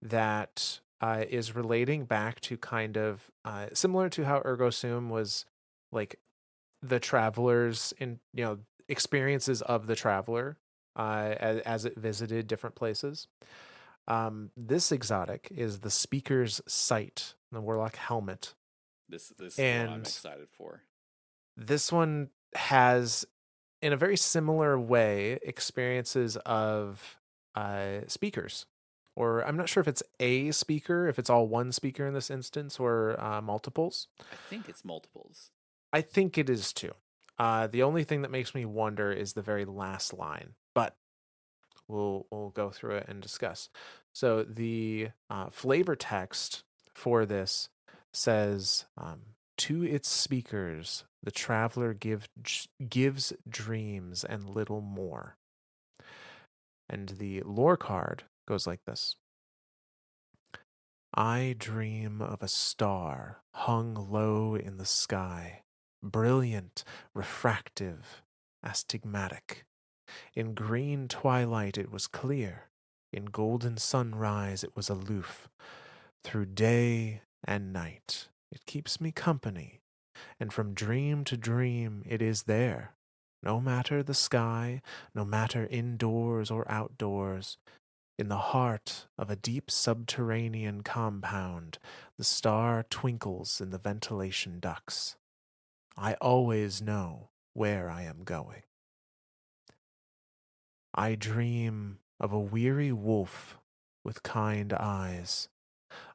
B: that is relating back to kind of similar to how Ergo Sum was like the travelers in experiences of the traveler as it visited different places. This exotic is the Speaker's Sight, the Warlock helmet,
A: This is the one I'm
B: and
A: excited for.
B: this one has, in a very similar way, experiences of speakers. Or I'm not sure if it's a speaker, if it's all one speaker in this instance, or multiples.
A: I think it's multiples.
B: I think it is too. The only thing that makes me wonder is the very last line, but we'll go through it and discuss. So the flavor text for this says, "To its speakers, the traveler gives dreams and little more." And the lore card goes like this: "I dream of a star hung low in the sky, brilliant, refractive, astigmatic. In green twilight it was clear, in golden sunrise it was aloof. Through day and night it keeps me company, and from dream to dream it is there. No matter the sky, no matter indoors or outdoors, in the heart of a deep subterranean compound, the star twinkles in the ventilation ducts. I always know where I am going. I dream of a weary wolf with kind eyes,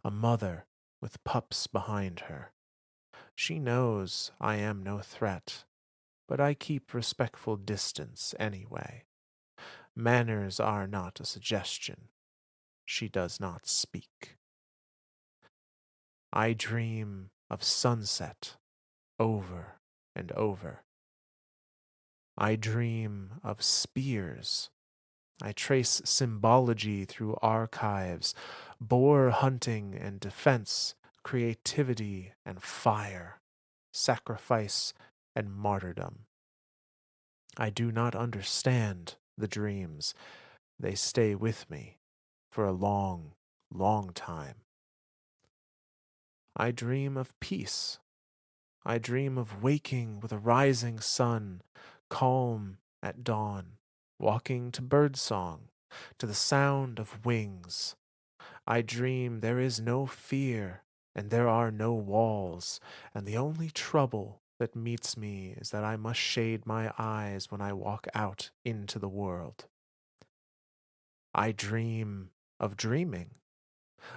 B: a mother with pups behind her. She knows I am no threat, but I keep respectful distance anyway. Manners are not a suggestion. She does not speak. I dream of sunset over and over. I dream of spears. I trace symbology through archives, boar hunting and defense, creativity and fire, sacrifice and martyrdom. I do not understand the dreams. They stay with me for a long, long time. I dream of peace. I dream of waking with a rising sun, calm at dawn, walking to birdsong, to the sound of wings. I dream there is no fear, and there are no walls, and the only trouble that meets me is that I must shade my eyes when I walk out into the world. I dream of dreaming.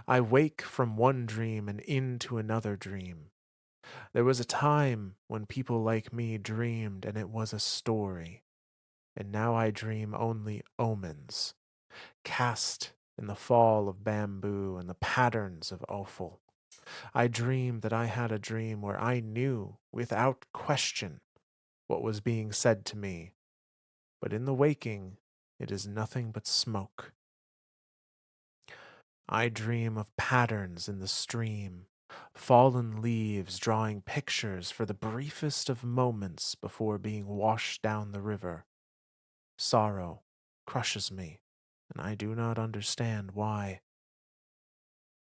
B: I wake from one dream and into another dream. There was a time when people like me dreamed and it was a story, and now I dream only omens, cast in the fall of bamboo and the patterns of offal. I dreamed that I had a dream where I knew without question what was being said to me, but in the waking it is nothing but smoke. I dream of patterns in the stream, fallen leaves drawing pictures for the briefest of moments before being washed down the river. Sorrow crushes me, and I do not understand why.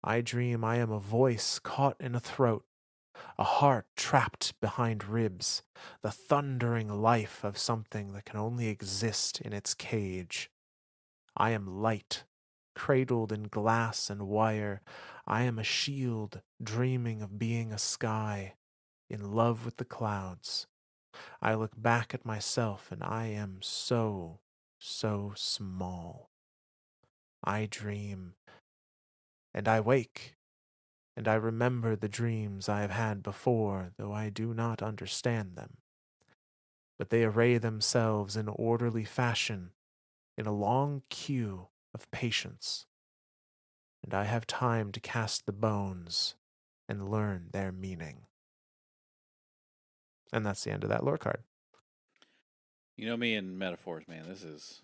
B: I dream I am a voice caught in a throat, a heart trapped behind ribs, the thundering life of something that can only exist in its cage. I am light, cradled in glass and wire. I am a shield, dreaming of being a sky, in love with the clouds. I look back at myself and I am so, so small. I dream, and I wake, and I remember the dreams I have had before, though I do not understand them. But they array themselves in orderly fashion, in a long queue of patience, and I have time to cast the bones and learn their meaning. And that's the end of that lore card.
A: You know me and metaphors, man. This is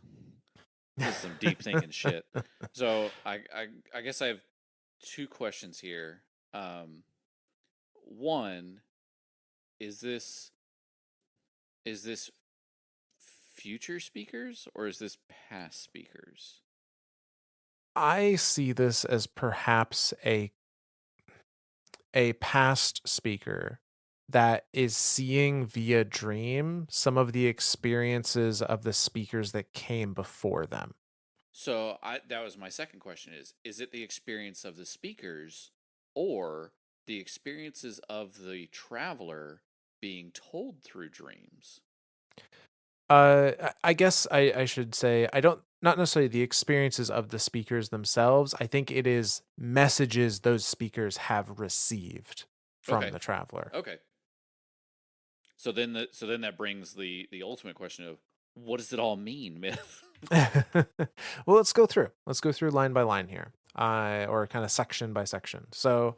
A: some deep thinking shit. So I guess I have two questions here. Um, One, is this future speakers or is this past speakers?
B: I see this as perhaps a past speaker that is seeing via dream some of the experiences of the speakers that came before them.
A: So I that was my second question is it the experience of the speakers or the experiences of the traveler being told through dreams?
B: I guess I should say I don't not necessarily the experiences of the speakers themselves. I think it is messages those speakers have received from
A: Okay.
B: the traveler.
A: Okay. So then that brings the ultimate question of what does it all mean, myth?
B: Well, let's go through. Let's go through line by line here, or kind of section by section. So,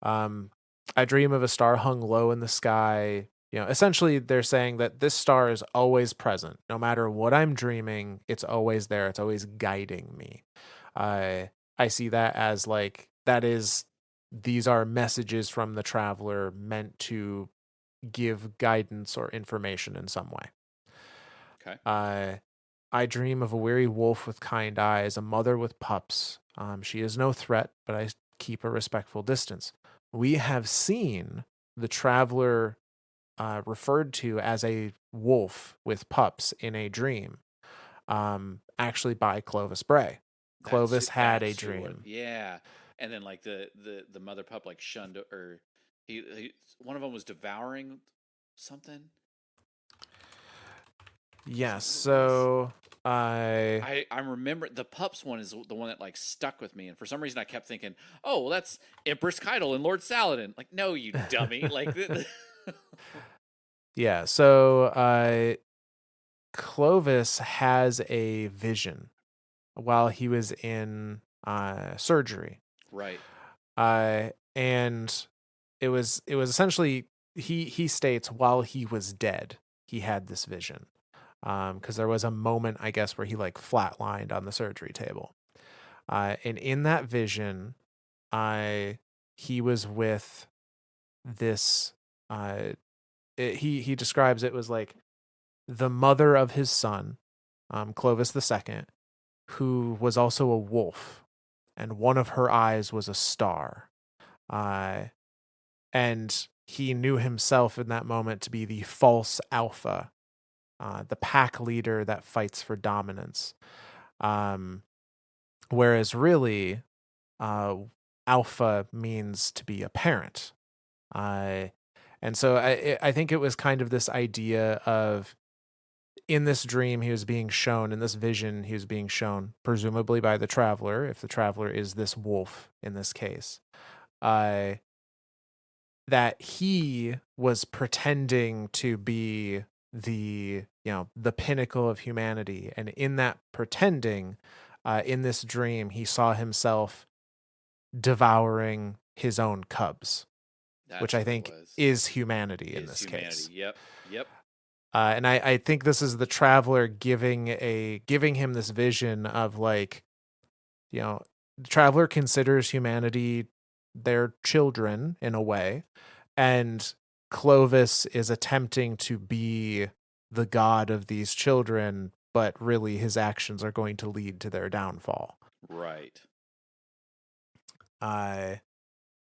B: um, I dream of a star hung low in the sky. You know, essentially, they're saying that this star is always present, no matter what I'm dreaming. It's always there. It's always guiding me. I see that as like that is these are messages from the traveler meant to give guidance or information in some way.
A: Okay.
B: Uh, I dream of a weary wolf with kind eyes, a mother with pups. She is no threat, but I keep a respectful distance. We have seen the traveler referred to as a wolf with pups in a dream, actually by Clovis Bray. Clovis had a
A: That's who it was.
B: dream.
A: Yeah. And then like the mother pup like shunned or he one of them was devouring something. Is
B: Yes,
A: that what it was?
B: so I
A: I remember the pups one is the one that like stuck with me, and for some reason I kept thinking, oh well, that's Empress Keitel and Lord Saladin. Like, no, you dummy. Like,
B: yeah, so Clovis has a vision while he was in surgery.
A: right.
B: And it was essentially he states while he was dead, he had this vision. because there was a moment, I guess, where he like flatlined on the surgery table. And in that vision, I he was with this. Uh, he describes it was like the mother of his son, Clovis the Second, who was also a wolf, and one of her eyes was a star. Uh, and he knew himself in that moment to be the false alpha, the pack leader that fights for dominance. Um, whereas really, uh, alpha means to be a parent. Uh, and so I think it was kind of this idea of in this dream he was being shown, in this vision he was being shown, presumably by the traveler, if the traveler is this wolf in this case, uh, that he was pretending to be the pinnacle of humanity, and in that pretending, in this dream he saw himself devouring his own cubs, which
A: That's
B: I
A: what it
B: think
A: was.
B: is humanity in
A: Is
B: this
A: humanity.
B: case.
A: Yep. Yep.
B: And I think this is the traveler giving him this vision of like, the traveler considers humanity their children in a way, and Clovis is attempting to be the god of these children, but really his actions are going to lead to their downfall.
A: Right.
B: Uh,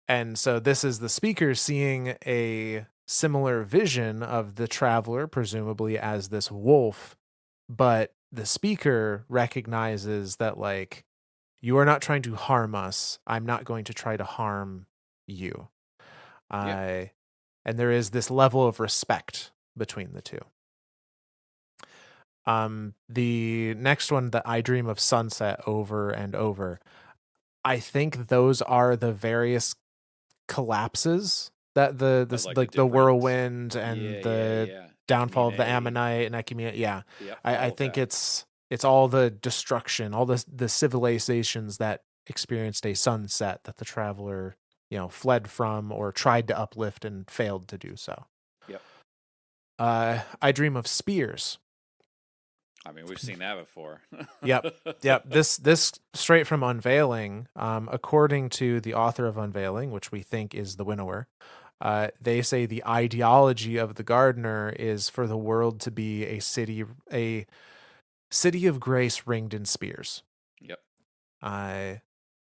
B: and so this is the speaker seeing a similar vision of the traveler, presumably as this wolf, but the speaker recognizes that, like, you are not trying to harm us. I'm not going to try to harm you.
A: Yep.
B: Uh, and there is this level of respect between the two. The next one, that I dream of sunset over and over. I think those are the various collapses that
A: Of like the
B: like the
A: different.
B: whirlwind
A: Yeah.
B: and
A: Yeah.
B: the
A: Yeah.
B: downfall of the
A: Ecumene.
B: Ammonite and Ecumene. Yeah,
A: Yep.
B: I
A: All of
B: think
A: that.
B: it's all the destruction, all the civilizations that experienced a sunset that the traveler fled from or tried to uplift and failed to do so.
A: Yep.
B: I dream of spears.
A: I mean, we've seen that before.
B: Yep. Yep. This straight from Unveiling, according to the author of Unveiling, which we think is the winnower, they say the ideology of the gardener is for the world to be a city of grace ringed in spears,
A: Yep.
B: uh,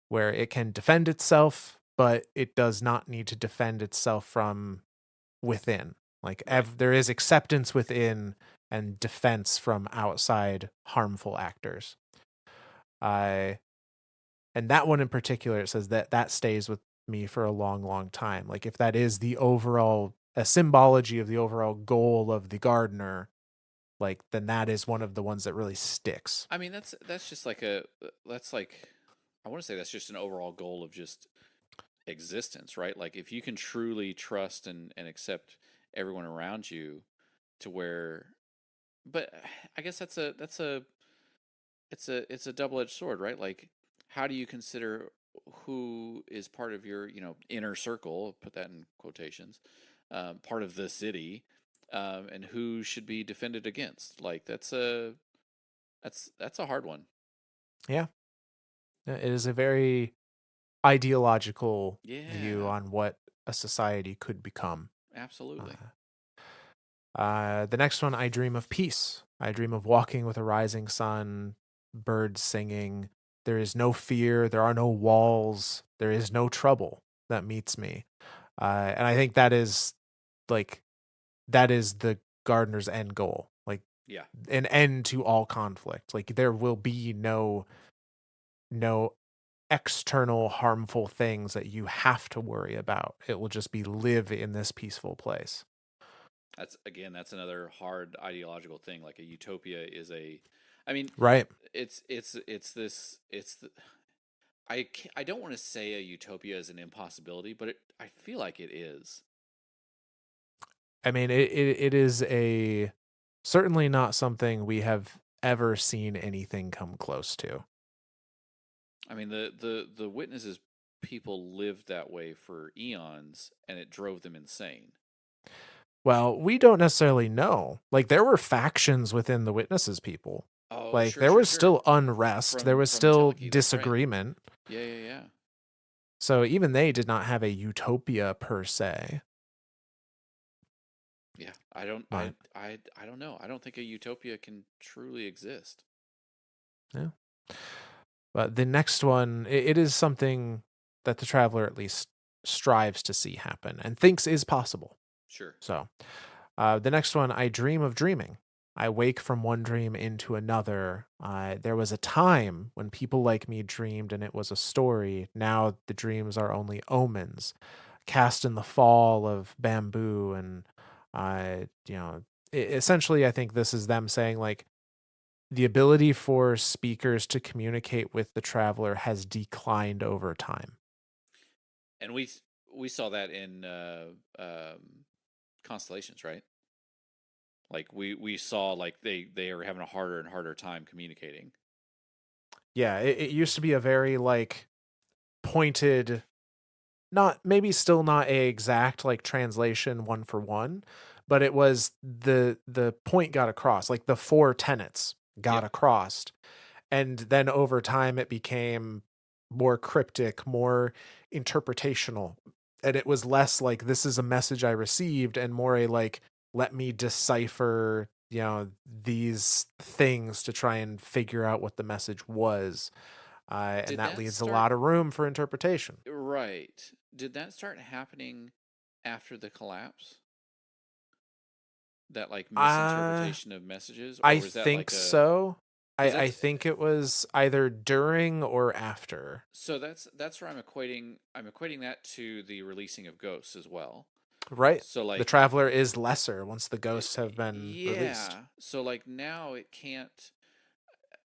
B: where it can defend itself, but it does not need to defend itself from within. Like
A: Right.
B: there is acceptance within and defense from outside harmful actors. I And that one in particular, it says that stays with me for a long, long time. Like if that is the overall a symbology of the overall goal of the gardener, like then that is one of the ones that really sticks.
A: I mean, that's just like that's like I want to say that's just an overall goal of just existence, right? Like if you can truly trust and accept everyone around you to where, but I guess it's a double-edged sword, right? Like how do you consider who is part of your, inner circle, put that in quotations, part of the city, and who should be defended against? Like that's a hard one.
B: Yeah, it is a very ideological view
A: Yeah,
B: on what a society could become.
A: absolutely.
B: The next one, I dream of peace. I dream of walking with a rising sun, birds singing. There is no fear. There are no walls. There is no trouble that meets me. And I think like that is the gardener's end goal. Like
A: Yeah.
B: an end to all conflict. Like there will be no external harmful things that you have to worry about. It will just be live in this peaceful place.
A: That's another hard ideological thing. Like a utopia is I mean,
B: Right.
A: it's this, I don't want to say a utopia is an impossibility, but I feel like it is.
B: I mean, it is a certainly not something we have ever seen anything come close to.
A: I mean, the witnesses people lived that way for eons, and it drove them insane.
B: Well, we don't necessarily know. Like, there were factions within the Witnesses people.
A: Oh,
B: Like,
A: sure,
B: there
A: sure,
B: was
A: sure.
B: still unrest. There was
A: From
B: still
A: Enteleki, that's right.
B: disagreement.
A: Yeah, yeah, yeah.
B: So even they did not have a utopia per se.
A: Yeah. I don't
B: But
A: I don't know. I don't think a utopia can truly exist.
B: yeah. But the next one, it is something that the traveler at least strives to see happen and thinks is possible.
A: Sure.
B: So the next one, I dream of dreaming. I wake from one dream into another. There was a time when people like me dreamed and it was a story. Now the dreams are only omens, cast in the fall of bamboo. And, essentially, I think this is them saying, like, the ability for speakers to communicate with the traveler has declined over time.
A: And we saw that in constellations, right? Like we saw like they are having a harder and harder time communicating.
B: Yeah, it used to be a very like pointed, not maybe still not a exact like translation one for one, but it was the point got across, like the four tenets got
A: Yep.
B: across. And then over time it became more cryptic, more interpretational, and it was less like this is a message I received and more a like let me decipher these things to try and figure out what the message was, and
A: Did
B: that
A: that
B: leaves a
A: start
B: lot of room for interpretation.
A: right? Did that start happening after the collapse? That like
B: uh
A: misinterpretation of messages, or
B: I
A: was that
B: think
A: like a
B: so.
A: because
B: I
A: that's
B: think it was either during or after.
A: so that's where I'm equating that to the releasing of ghosts as well.
B: Right.
A: So
B: The
A: like
B: traveler is lesser once the ghosts have been released.
A: yeah, so like now it can't.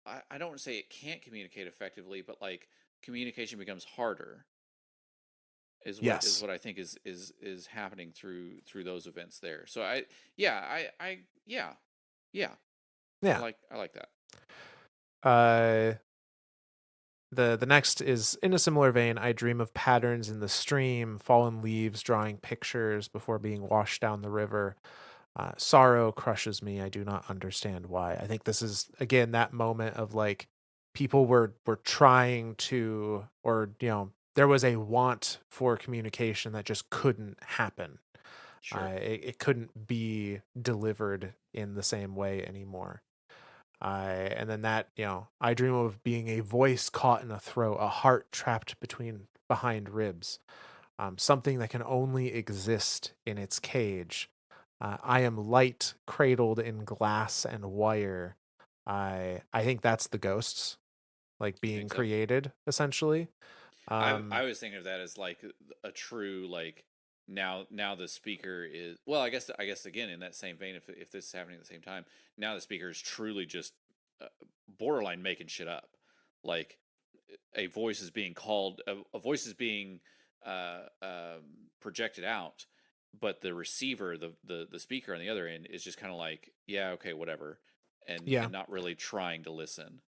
A: I don't want to say it can't communicate effectively, but like communication becomes harder. Is
B: Yes.
A: what I think is happening through those events there. So I yeah yeah
B: Yeah.
A: I like that.
B: Uh the next is in a similar vein. I dream of patterns in the stream, fallen leaves drawing pictures before being washed down the river. Sorrow crushes me. I do not understand why. I think this is again that moment of like people were trying to, or there was a want for communication that just couldn't happen.
A: Sure.
B: It couldn't be delivered in the same way anymore. And then that, I dream of being a voice caught in a throat, a heart trapped between behind ribs, something that can only exist in its cage. I am light cradled in glass and wire. I think that's the ghosts like
A: You think
B: being
A: so?
B: created essentially.
A: I was thinking of that as like a true like now the speaker is well I guess again in that same vein if this is happening at the same time now the speaker is truly just uh, borderline making shit up like a voice is being called a voice is being projected out but the receiver the speaker on the other end is just kind of like yeah okay whatever
B: Yeah.
A: and not really trying to listen.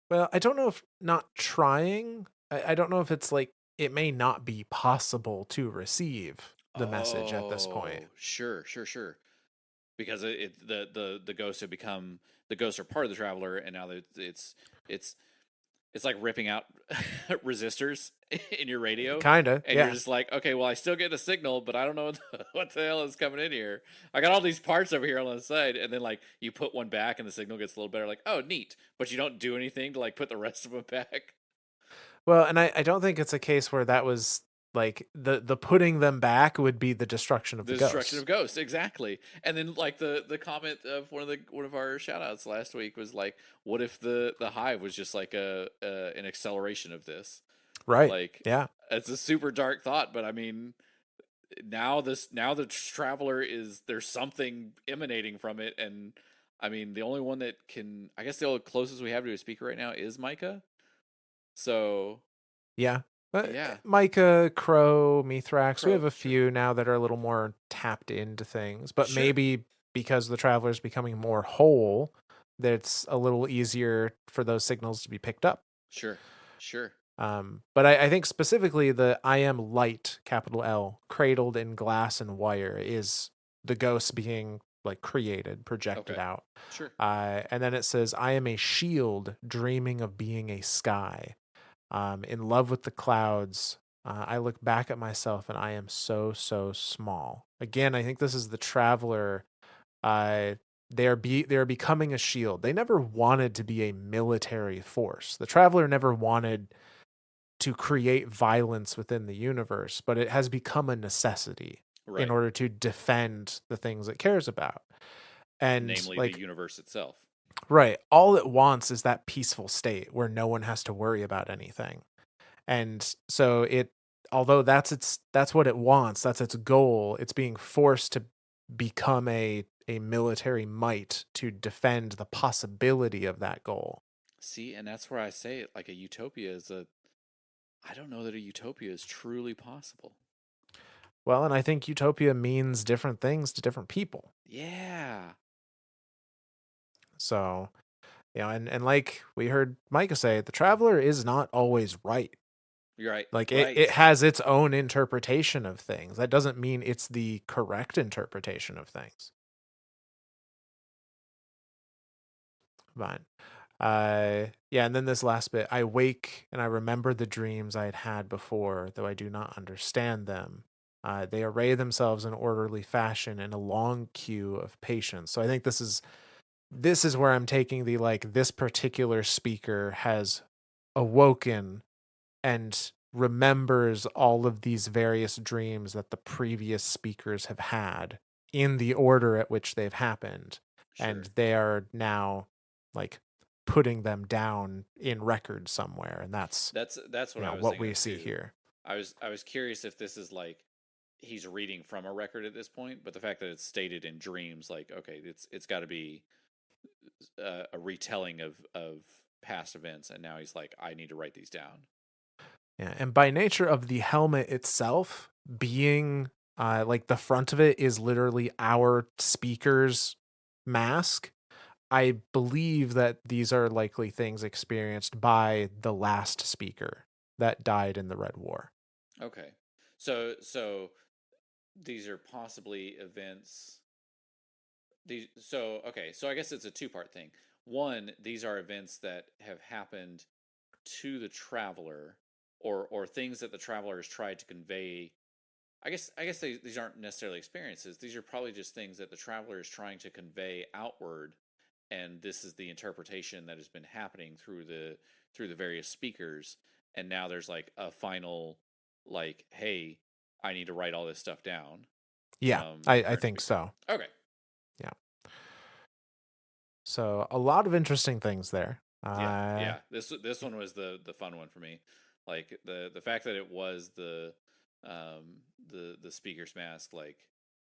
B: Well, I don't know if not trying. I don't know if it's like it may not be possible to receive the message at this point.
A: Oh, sure, sure, sure. Because the ghosts have become the ghosts are part of the traveler, and now it's it's like ripping out resistors in your radio,
B: Kinda,
A: and you're
B: yeah.
A: just like, okay, well, I still get the signal, but I don't know what the hell is coming in here. I got all these parts over here on the side, and then like you put one back, and the signal gets a little better. Like, oh, neat, but you don't do anything to like put the rest of them back.
B: Well, and I don't think it's a case where that was like the putting them back would be the destruction of
A: The
B: the
A: destruction
B: ghosts.
A: of ghosts, exactly. And then like the comment of one of our shout outs last week was like, what if the hive was just like a an acceleration of this?
B: Right.
A: Like
B: Yeah.
A: it's a super dark thought, but I mean now the traveler is there's something emanating from it, and I mean the only one that can I guess the only closest we have to a speaker right now is Micah. So
B: Yeah. But
A: yeah,
B: Micah, Crow, Mithrax, we
A: Crow,
B: have a
A: sure,
B: few now that are a little more tapped into things, but
A: sure,
B: maybe because the traveler's becoming more whole, that it's a little easier for those signals to be picked up.
A: sure, sure.
B: But I think specifically the I am light, capital L, cradled in glass and wire is the ghosts being like created, projected
A: Okay.
B: out.
A: Sure.
B: And then it says, I am a shield dreaming of being a sky. In love with the clouds. I look back at myself and I am so, so small. Again, I think this is the traveler. Uh, they are becoming a shield. They never wanted to be a military force. The traveler never wanted to create violence within the universe, but it has become a necessity in
A: Right.
B: order to defend the things it cares about. And
A: Namely the
B: like,
A: universe itself.
B: right, all it wants is that peaceful state where no one has to worry about anything. And so it, although that's what it wants, that's its goal, it's being forced to become a military might to defend the possibility of that goal.
A: See, and that's where I say it like a utopia is a I don't know that a utopia is truly possible.
B: Well, and I think utopia means different things to different people.
A: Yeah.
B: So, and like we heard Micah say, the traveler is not always right.
A: You're right.
B: Like it
A: Right.
B: has its own interpretation of things. That doesn't mean it's the correct interpretation of things. Fine. Yeah, and then this last bit, I wake and I remember the dreams I had had before, though I do not understand them. They array themselves in orderly fashion in a long queue of patience. So I think this is where I'm taking the like this particular speaker has awoken and remembers all of these various dreams that the previous speakers have had in the order at which they've happened,
A: Sure.
B: and they are now like putting them down in record somewhere, and that's
A: That's what I was
B: what
A: thinking
B: we
A: of
B: see
A: too.
B: here.
A: I was curious if this is like he's reading from a record at this point, but the fact that it's stated in dreams, like okay, it's got to be a retelling of past events, and now he's like, I need to write these down.
B: Yeah, and by nature of the helmet itself being like the front of it is literally our speaker's mask. I believe that these are likely things experienced by the last speaker that died in the Red War.
A: Okay, so these are possibly events. These so okay, so I guess it's a two-part thing. One, these are events that have happened to the traveler, or things that the traveler has tried to convey. I guess these aren't necessarily experiences. These are probably just things that the traveler is trying to convey outward, and this is the interpretation that has been happening through the various speakers. And now there's like a final, like, hey, I need to write all this stuff down
B: Yeah,
A: from the
B: I
A: current
B: think
A: speaker.
B: so.
A: Okay.
B: Yeah. So a lot of interesting things there.
A: Yeah, yeah. This one was the fun one for me. Like the fact that it was the speaker's mask. Like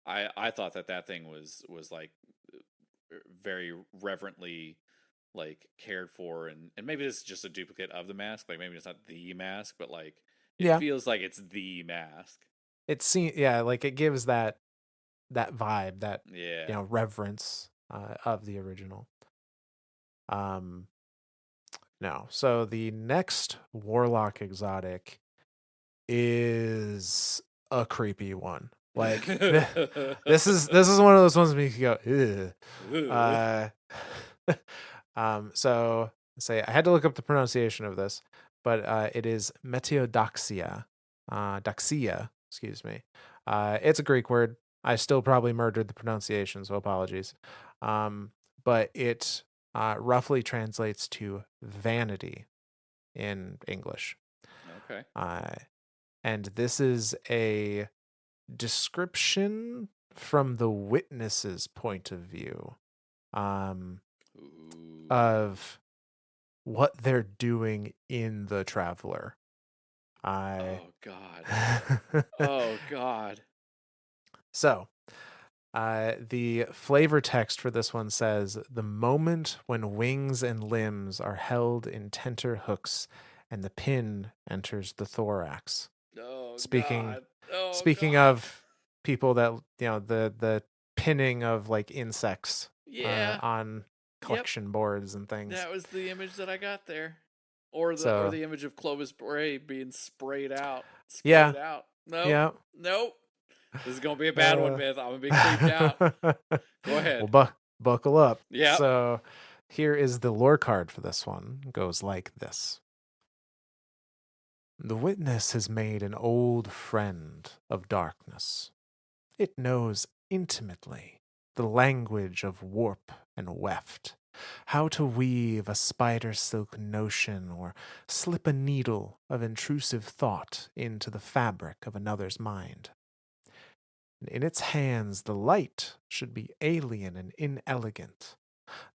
A: I thought that thing was like very reverently like cared for, and maybe this is just a duplicate of the mask. Like maybe it's not the mask, but like it
B: Yeah,
A: feels like it's the mask.
B: it seems, yeah, like it gives that vibe, that
A: Yeah.
B: reverence of the original. Um, no, so the next warlock exotic is a creepy one. Like this is one of those ones where you can go, ugh.
A: Ugh.
B: So say I had to look up the pronunciation of this, but it is Meteodoxia, doxia, excuse me. It's a Greek word. I still probably murdered the pronunciation, so apologies. But it roughly translates to vanity in English.
A: Okay.
B: Uh, and this is a description from the witness's point of view, um,
A: Ooh.
B: of what they're doing in the Traveler. I
A: Oh God. Oh God.
B: so the flavor text for this one says, "The moment when wings and limbs are held in tenter hooks, and the pin enters the thorax."
A: Oh
B: Speaking
A: God. Oh
B: speaking
A: God.
B: of people that the pinning of like insects
A: Yeah.
B: on
A: Yep.
B: collection boards and things.
A: That was the image that I got there. Or
B: So
A: the image of Clovis Bray being sprayed out.
B: yeah,
A: Sprayed out. Nope.
B: yeah.
A: Nope. This is gonna be a bad one,
B: Uh,
A: Myth. I'm gonna be creeped out. Go
B: well,
A: ahead.
B: buckle up.
A: Yep.
B: So, here is the lore card for this one. It goes like this. The witness has made an old friend of darkness. It knows intimately the language of warp and weft, how to weave a spider silk notion or slip a needle of intrusive thought into the fabric of another's mind. In its hands, the light should be alien and inelegant,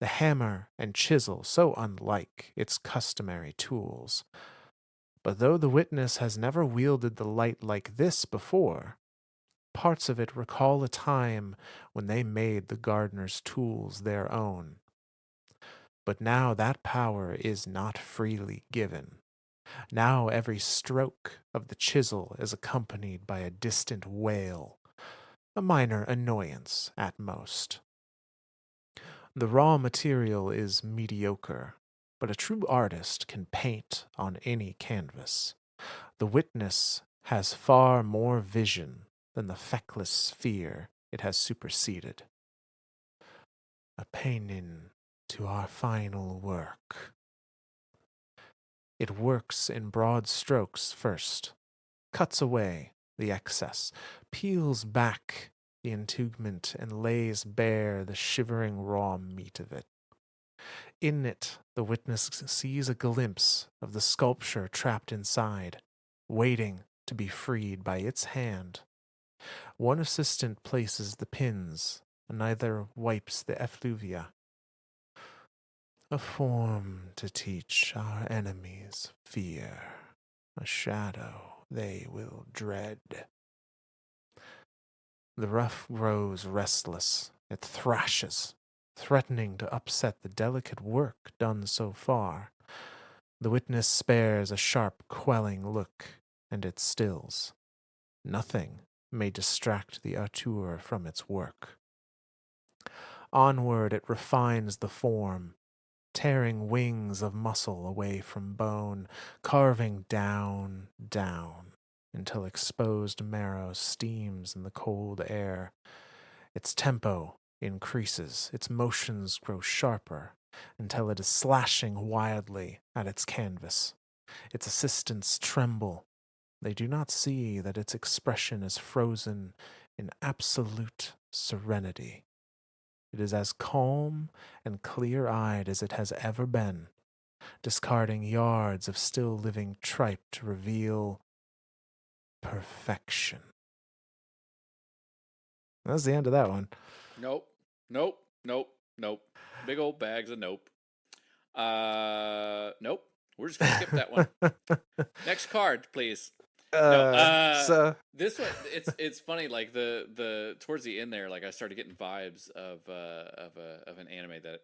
B: the hammer and chisel so unlike its customary tools. But though the witness has never wielded the light like this before, parts of it recall a time when they made the gardener's tools their own. But now that power is not freely given. Now every stroke of the chisel is accompanied by a distant wail, a minor annoyance at most. The raw material is mediocre, but a true artist can paint on any canvas. The witness has far more vision than the feckless sphere it has superseded. A painin to our final work. It works in broad strokes first, cuts away the excess, peels back the integument, and lays bare the shivering raw meat of it. In it, the witness sees a glimpse of the sculpture trapped inside, waiting to be freed by its hand. One assistant places the pins, another wipes the effluvia. A form to teach our enemies fear, a shadow they will dread. The rough grows restless. It thrashes, threatening to upset the delicate work done so far. The witness spares a sharp, quelling look, and it stills. Nothing may distract the auteur from its work. Onward it refines the form, tearing wings of muscle away from bone, carving down, down, until exposed marrow steams in the cold air. Its tempo increases, its motions grow sharper, until it is slashing wildly at its canvas. Its assistants tremble. They do not see that its expression is frozen in absolute serenity. It is as calm and clear eyed as it has ever been, discarding yards of still living tripe to reveal perfection. That's the end of that one.
A: Nope. Nope. Nope. Nope. Big old bags of nope. Nope. We're just gonna skip that one. Next card, please. No.
B: so
A: This one. It's funny. Like the towards the end there, like I started getting vibes of an anime that.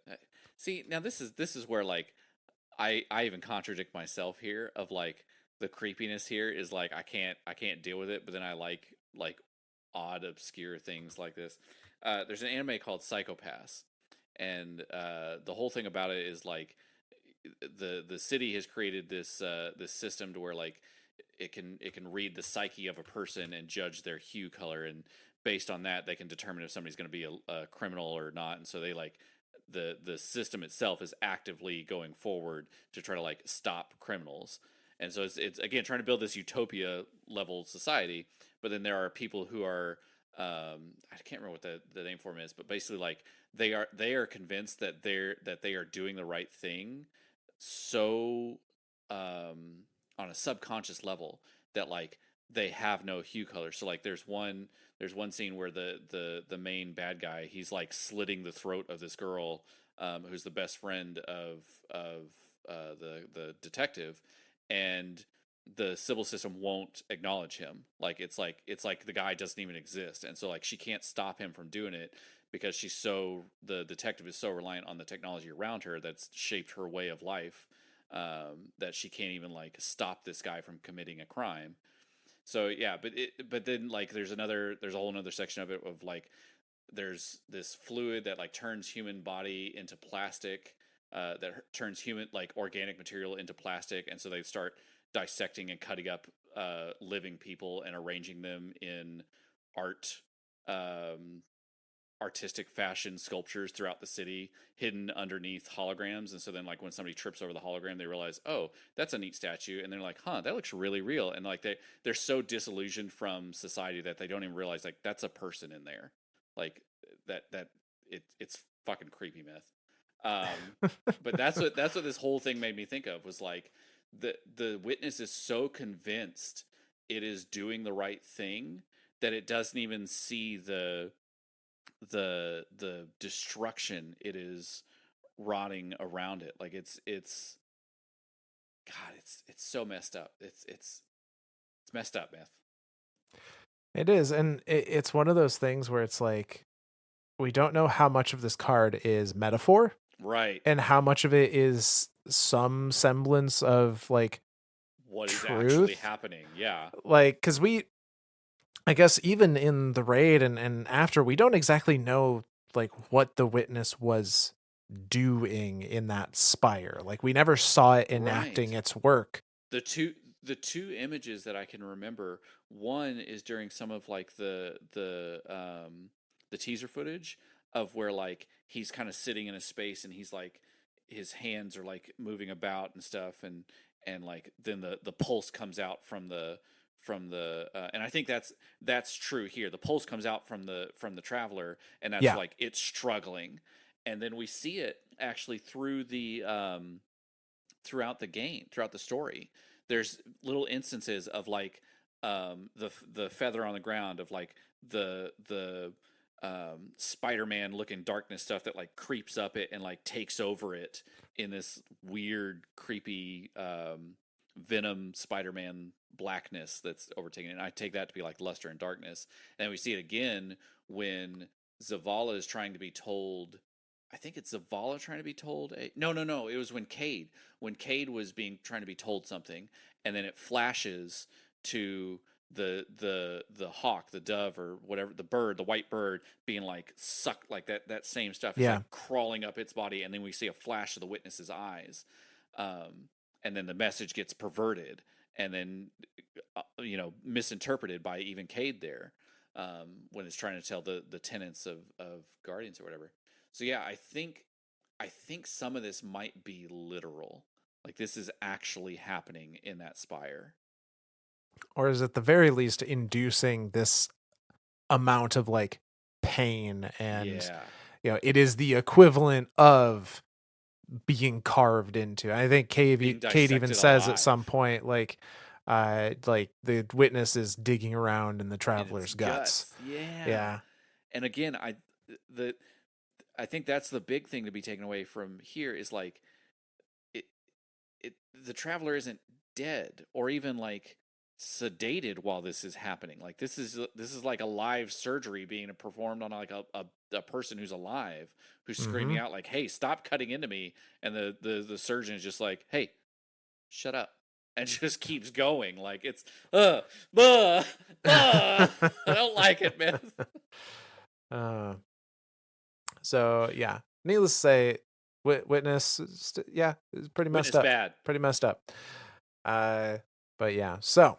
A: See, now this is where like I even contradict myself here of like the creepiness here is like I can't deal with it, but then I like odd obscure things like this. There's an anime called Psychopaths, and the whole thing about it is like the city has created this system to where like it can read the psyche of a person and judge their hue color, and based on that they can determine if somebody's going to be a criminal or not. And so they like the system itself is actively going forward to try to like stop criminals. And so it's again trying to build this utopia level society, but then there are people who are I can't remember what the name for them is, but basically like they are convinced that they are doing the right thing, so on a subconscious level that like they have no hue color. So like there's one scene where the main bad guy, he's like slitting the throat of this girl, who's the best friend of the detective, and the civil system won't acknowledge him. Like it's like the guy doesn't even exist, and so like she can't stop him from doing it because the detective is so reliant on the technology around her that's shaped her way of life, that she can't even like stop this guy from committing a crime. So yeah, but then like there's a whole another section of it of like there's this fluid that like turns human body into plastic, that turns human like organic material into plastic, and so they start dissecting and cutting up living people and arranging them in art, um, artistic fashion sculptures throughout the city hidden underneath holograms. And so then like when somebody trips over the hologram, they realize, oh, that's a neat statue. And they're like, huh, that looks really real. And like they're so disillusioned from society that they don't even realize like that's a person in there. Like it's fucking creepy myth. But that's what this whole thing made me think of was like the witness is so convinced it is doing the right thing that it doesn't even see the destruction it is rotting around it. Like it's God, it's so messed up. It's messed up, myth.
B: It is, and it's one of those things where it's like we don't know how much of this card is metaphor
A: Right.
B: and how much of it is some semblance of like
A: What is actually
B: truth.
A: happening? Yeah.
B: Like, because I guess even in the raid and after, we don't exactly know like what the witness was doing in that spire. Like, we never saw it enacting
A: Right.
B: its work.
A: the two the two images that I can remember, one is during some of like the teaser footage of where like he's kind of sitting in a space and he's like his hands are like moving about and stuff, and like then the pulse comes out from the and I think that's true here. The pulse comes out from the traveler, and that's
B: Yeah.
A: like it's struggling. And then we see it actually throughout the game, throughout the story. There's little instances of like the feather on the ground of like the Spider-Man looking darkness stuff that like creeps up it and like takes over it in this weird, creepy Venom Spider-Man blackness that's overtaking it. And I take that to be like luster and darkness. And we see it again when Zavala is trying to be told. I think it's Zavala trying to be told. No. It was when Cade was being trying to be told something, and then it flashes to the hawk, the dove, or whatever, the bird, the white bird, being like sucked, like that same stuff is
B: Yeah.
A: like crawling up its body, and then we see a flash of the witness's eyes, and then the message gets perverted, and then misinterpreted by even Cade there, when it's trying to tell the tenets of Guardians or whatever. So yeah, I think some of this might be literal. Like this is actually happening in that spire.
B: Or is at the very least inducing this amount of like pain and
A: Yeah.
B: it is the equivalent of being carved into. I think
A: Being
B: Kate even
A: dissected
B: says at some
A: alive
B: point like the witness is digging around in the
A: in its
B: traveler's guts.
A: guts. Yeah.
B: Yeah.
A: And again, the I think that's the big thing to be taken away from here is like it the traveler isn't dead or even like sedated while this is happening. Like this is like a live surgery being performed on like a person who's alive, who's screaming
B: Mhm.
A: out like, "Hey, stop cutting into me!" And the surgeon is just like, "Hey, shut up," and just keeps going. Like it's uh, uh, I don't like it, man.
B: uh so yeah, needless to say, witness yeah, is pretty messed
A: Witness
B: up.
A: bad.
B: Pretty messed up. Uh but yeah. So,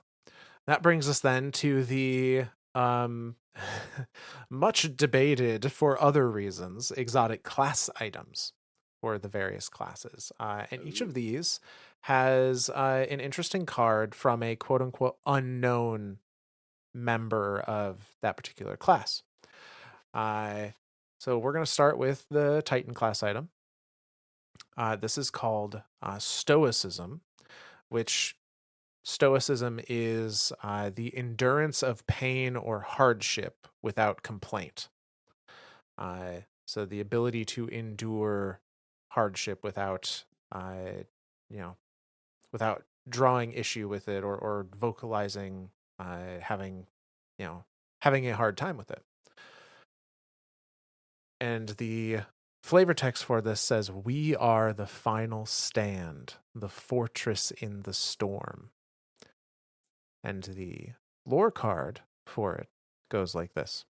B: that brings us then to the um much debated for other reasons exotic class items for the various classes. And each
A: Ooh.
B: of these has an interesting card from a quote unquote unknown member of that particular class. Uh, so we're going to start with the Titan class item. This is called Stoicism, which Stoicism is the endurance of pain or hardship without complaint. So the ability to endure hardship without, you know, without drawing issue with it or vocalizing, having, you know, having a hard time with it. And the flavor text for this says, "We are the final stand, the fortress in the storm." And the lore card for it goes like this: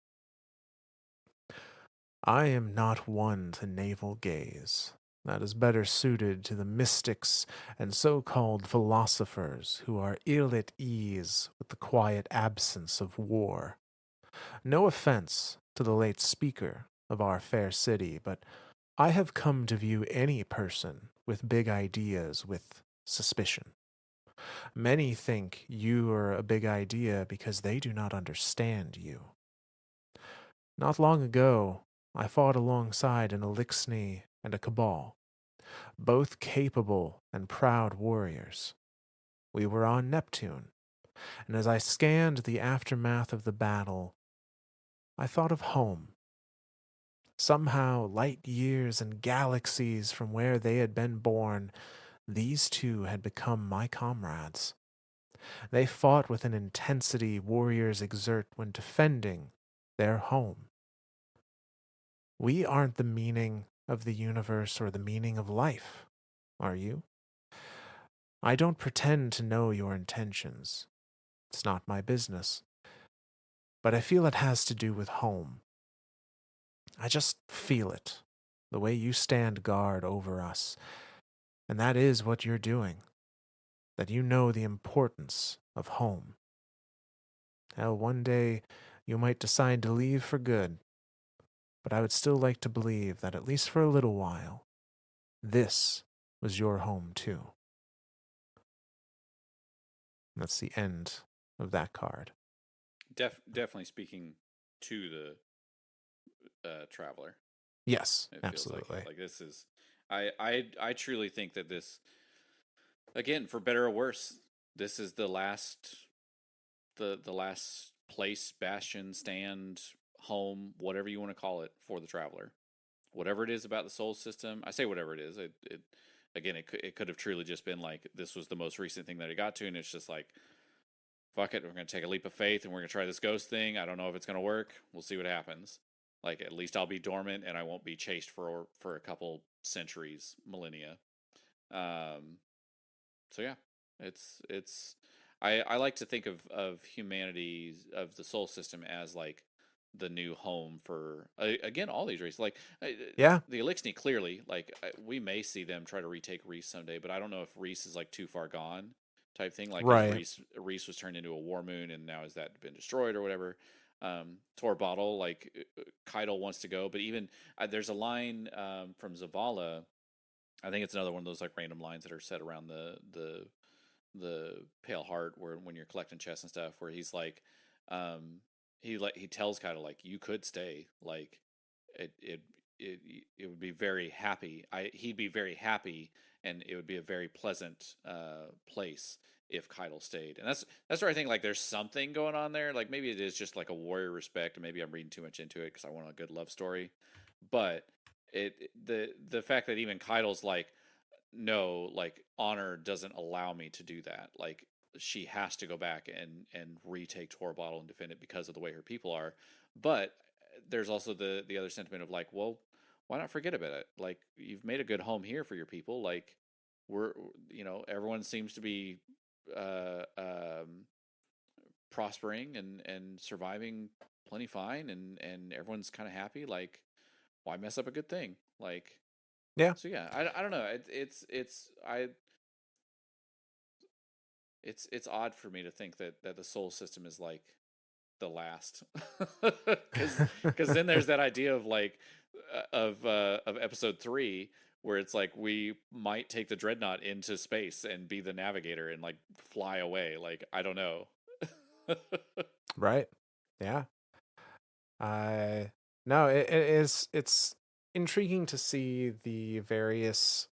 B: "I am not one to navel gaze. That is better suited to the mystics and so called philosophers who are ill at ease with the quiet absence of war. No offense to the late speaker of our fair city, but I have come to view any person with big ideas with suspicion. Many think you are a big idea because they do not understand you. Not long ago, I fought alongside an Elixni and a Cabal, both capable and proud warriors. We were on Neptune, and as I scanned the aftermath of the battle, I thought of home. Somehow, light years and galaxies from where they had been born, these two had become my comrades. They fought with an intensity warriors exert when defending their home. We aren't the meaning of the universe or the meaning of life, are you? I don't pretend to know your intentions. It's not my business. But I feel it has to do with home. I just feel it, the way you stand guard over us. And that is what you're doing, that you know the importance of home. Hell, one day you might decide to leave for good, but I would still like to believe that at least for a little while, this was your home too. That's the end of that card.
A: Definitely speaking to the traveler.
B: Yes,
A: It feels
B: absolutely.
A: like this is. I truly think that this, again, for better or worse, this is the last place, bastion, stand, home, whatever you want to call it, for the traveler. Whatever it is about the soul system, I say whatever it is. It again, it could have truly just been like this was the most recent thing that it got to, and it's just like fuck it, we're gonna take a leap of faith and we're gonna try this ghost thing. I don't know if it's gonna work. We'll see what happens. Like at least I'll be dormant and I won't be chased for a couple centuries, millennia. Um, so yeah, it's I like to think of humanity, of the soul system, as like the new home for again all these races. Like
B: Yeah,
A: the Elixni, clearly, like we may see them try to retake Reese someday, but I don't know if Reese is like too far gone type thing. Like is
B: right.
A: Reese was turned into a war moon and now has that been destroyed or whatever. Tor Bottle, like Keitel wants to go, but even there's a line from Zavala. I think it's another one of those like random lines that are set around the Pale Heart, where when you're collecting chests and stuff, where he's like, um, he tells kind of like you could stay, like it it it it would be very happy. He'd be very happy, and it would be a very pleasant place if Keitel stayed. And that's where I think like there's something going on there. Like maybe it is just like a warrior respect, and maybe I'm reading too much into it because I want a good love story, but the fact that even Keitel's like no, like honor doesn't allow me to do that. Like she has to go back and retake Tor Bottle and defend it because of the way her people are. But there's also the other sentiment of like, well, why not forget about it? Like you've made a good home here for your people. Like we're everyone seems to be uh, um, prospering and surviving plenty fine, and everyone's kind of happy. Like why mess up a good thing? Like
B: Yeah.
A: so yeah, I don't know. It's odd for me to think that the soul system is like the last, because then there's that idea of like of episode 3 where it's like we might take the dreadnought into space and be the navigator and like fly away. Like I don't know.
B: Right. Yeah. I no, it is it's intriguing to see the various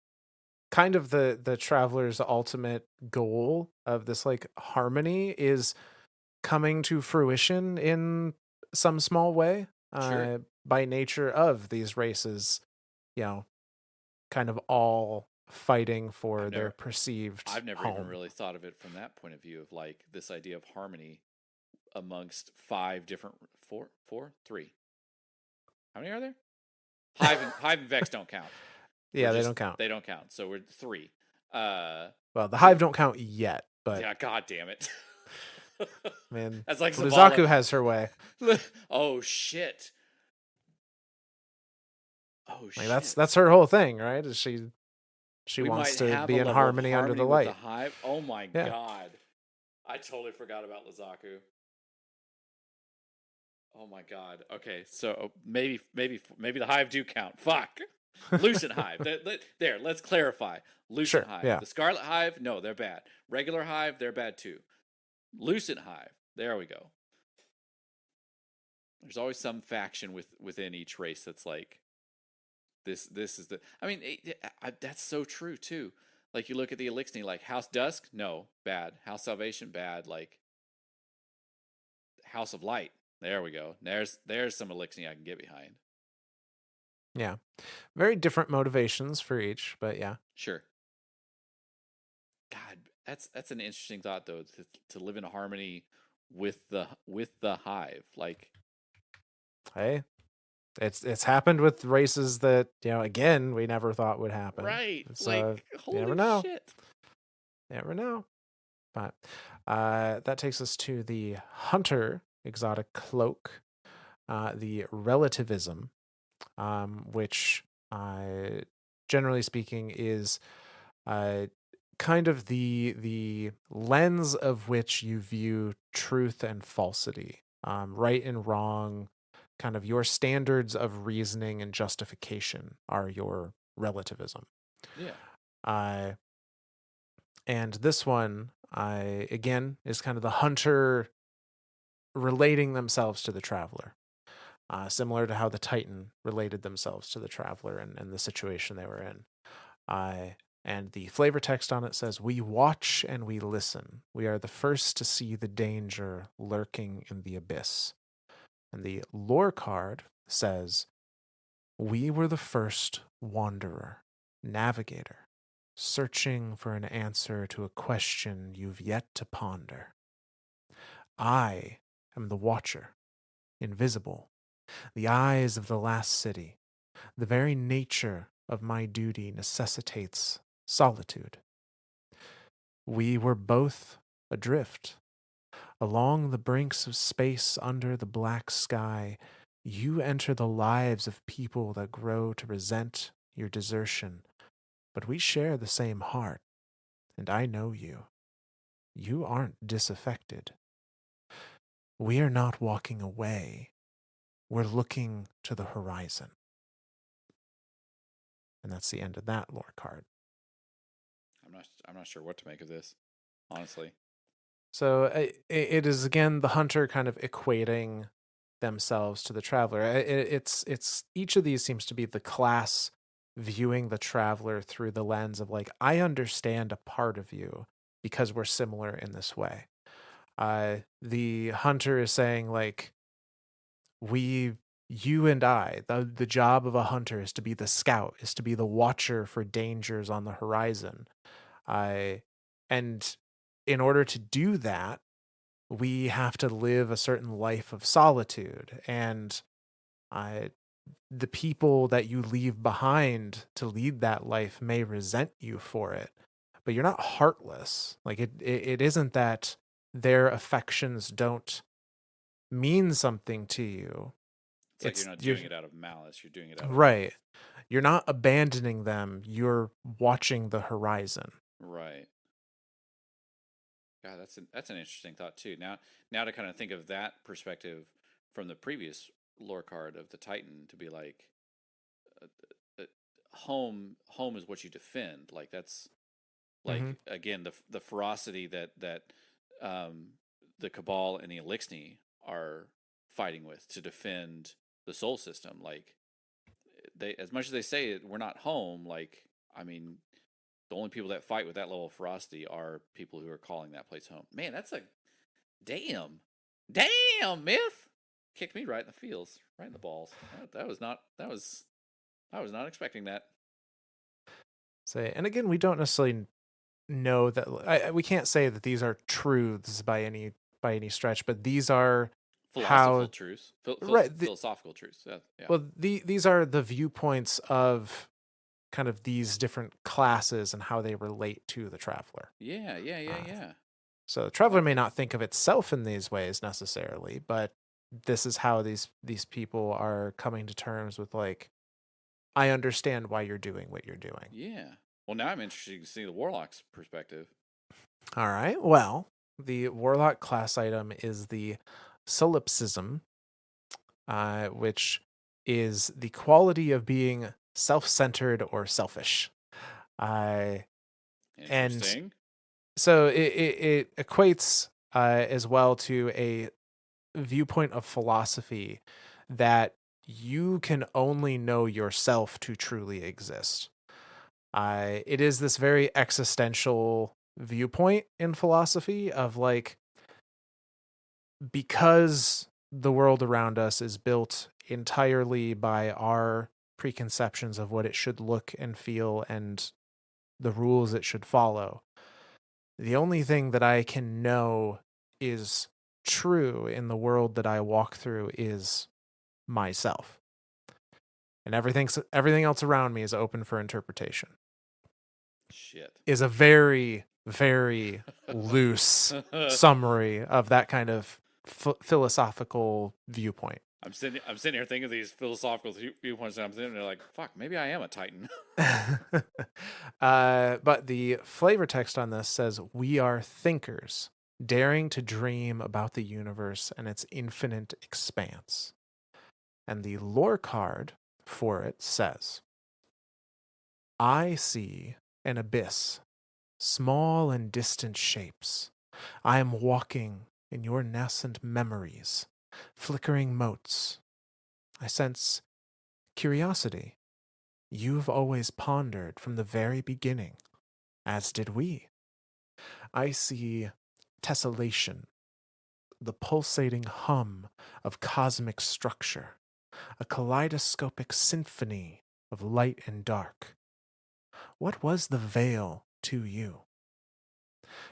B: kind of the traveler's ultimate goal of this like harmony is coming to fruition in some small way
A: Sure.
B: by nature of these races, you know, kind of all fighting
A: I've
B: for their
A: never
B: perceived
A: I've never even
B: home.
A: really thought of it from that point of view of like this idea of harmony amongst five different four three. How many are there? Hive and Vex don't count. We're
B: Yeah, they
A: just
B: don't count.
A: they don't count. So we're three. Uh,
B: Well, the
A: yeah,
B: hive don't count yet, but
A: yeah. God damn it.
B: man,
A: That's like Zavala.
B: Luzaku has her way.
A: Oh shit. Oh
B: Like that's
A: shit.
B: that's her whole thing, right? Is she
A: We
B: wants
A: might
B: to
A: have a
B: be in
A: level of
B: harmony under
A: harmony
B: the
A: with the
B: light.
A: hive. Oh my
B: Yeah.
A: god. I totally forgot about Lazaku. Oh my God. Okay, so maybe the hive do count. Fuck. Lucent hive. There. Let's clarify. Lucent
B: Sure.
A: hive.
B: Yeah.
A: The scarlet hive, no, they're bad. Regular hive, they're bad too. Lucent hive. There we go. There's always some faction within each race that's like this is the. I mean, that's so true too. Like you look at the Elixni, like House Dusk, no, bad. House Salvation, bad. Like House of Light. There we go. There's some Elixni I can get behind.
B: Yeah. Very different motivations for each, but yeah.
A: Sure. God, that's an interesting thought though, to live in harmony with the hive. Like,
B: Hey, it's happened with races that, again, we never thought would happen.
A: right.
B: So
A: Like,
B: you never
A: holy
B: know.
A: shit.
B: Never know. But that takes us to the hunter exotic cloak, the relativism, which generally speaking is uh, kind of the lens of which you view truth and falsity, right and wrong, kind of your standards of reasoning and justification are your relativism.
A: Yeah.
B: Uh, and this one, again, is kind of the hunter relating themselves to the traveler, similar to how the Titan related themselves to the traveler and the situation they were in. And the flavor text on it says, "We watch and we listen. We are the first to see the danger lurking in the abyss." And the lore card says, "We were the first wanderer, navigator, searching for an answer to a question you've yet to ponder. I am the watcher, invisible, the eyes of the last city. The very nature of my duty necessitates solitude. We were both adrift. Along the brinks of space under the black sky, you enter the lives of people that grow to resent your desertion. But we share the same heart, and I know you. You aren't disaffected. We are not walking away. We're looking to the horizon." And that's the end of that lore card.
A: I'm not sure what to make of this, honestly.
B: So it is again the hunter kind of equating themselves to the traveler. It's each of these seems to be the class viewing the traveler through the lens of like, I understand a part of you because we're similar in this way. The hunter is saying like, we you and I, the job of a hunter is to be the scout, is to be the watcher for dangers on the horizon. I and in order to do that, we have to live a certain life of solitude, and I the people that you leave behind to lead that life may resent you for it, but you're not heartless. Like it isn't that their affections don't mean something to you.
A: It's like you're
B: It's
A: not
B: you're
A: doing it out of malice. You're doing it out of
B: right. You're not abandoning them. You're watching the horizon.
A: right. God, that's an interesting thought too. Now to kind of think of that perspective from the previous lore card of the Titan, to be like, uh, home is what you defend. Like that's
B: Hmm.
A: like again the ferocity that um, the Cabal and the Elixni are fighting with to defend the soul system. Like they, as much as they say we're not home, like I mean, the only people that fight with that level of ferocity are people who are calling that place home. Man, that's a damn, damn myth. Kicked me right in the feels, right in the balls. That was not. That was. I was not expecting that.
B: Say, and again, we don't necessarily know that we can't say that these are truths by any stretch, but these are
A: Philosophical
B: how
A: truths,
B: right.
A: philosophical truths. Yeah, yeah,
B: Well, these are the viewpoints of kind of these different classes and how they relate to the traveler.
A: yeah, yeah, yeah,
B: Uh,
A: yeah.
B: so the
A: I
B: traveler
A: like
B: may
A: that.
B: not think of itself in these ways necessarily, but this is how these people are coming to terms with like, I understand why you're doing what you're doing.
A: Yeah. Well, now I'm interested to see the warlock's perspective.
B: All right. Well, the warlock class item is the solipsism, which is the quality of being self-centered or selfish. Uh, and
A: Interesting.
B: so it equates as well to a viewpoint of philosophy that you can only know yourself to truly exist. It is this very existential viewpoint in philosophy of like, because the world around us is built entirely by our preconceptions of what it should look and feel and the rules it should follow. The only thing that I can know is true in the world that I walk through is myself. And everything else around me is open for interpretation.
A: Shit.
B: Is a very, very loose summary of that kind of philosophical viewpoint.
A: I'm sitting here thinking of these philosophical viewpoints, and I'm sitting there like, fuck, maybe I am a Titan.
B: But the flavor text on this says, "We are thinkers, daring to dream about the universe and its infinite expanse." And the lore card for it says, "I see an abyss, small and distant shapes. I am walking in your nascent memories, flickering motes. I sense curiosity. You've always pondered from the very beginning, as did we. I see tessellation, the pulsating hum of cosmic structure, a kaleidoscopic symphony of light and dark. What was the veil to you?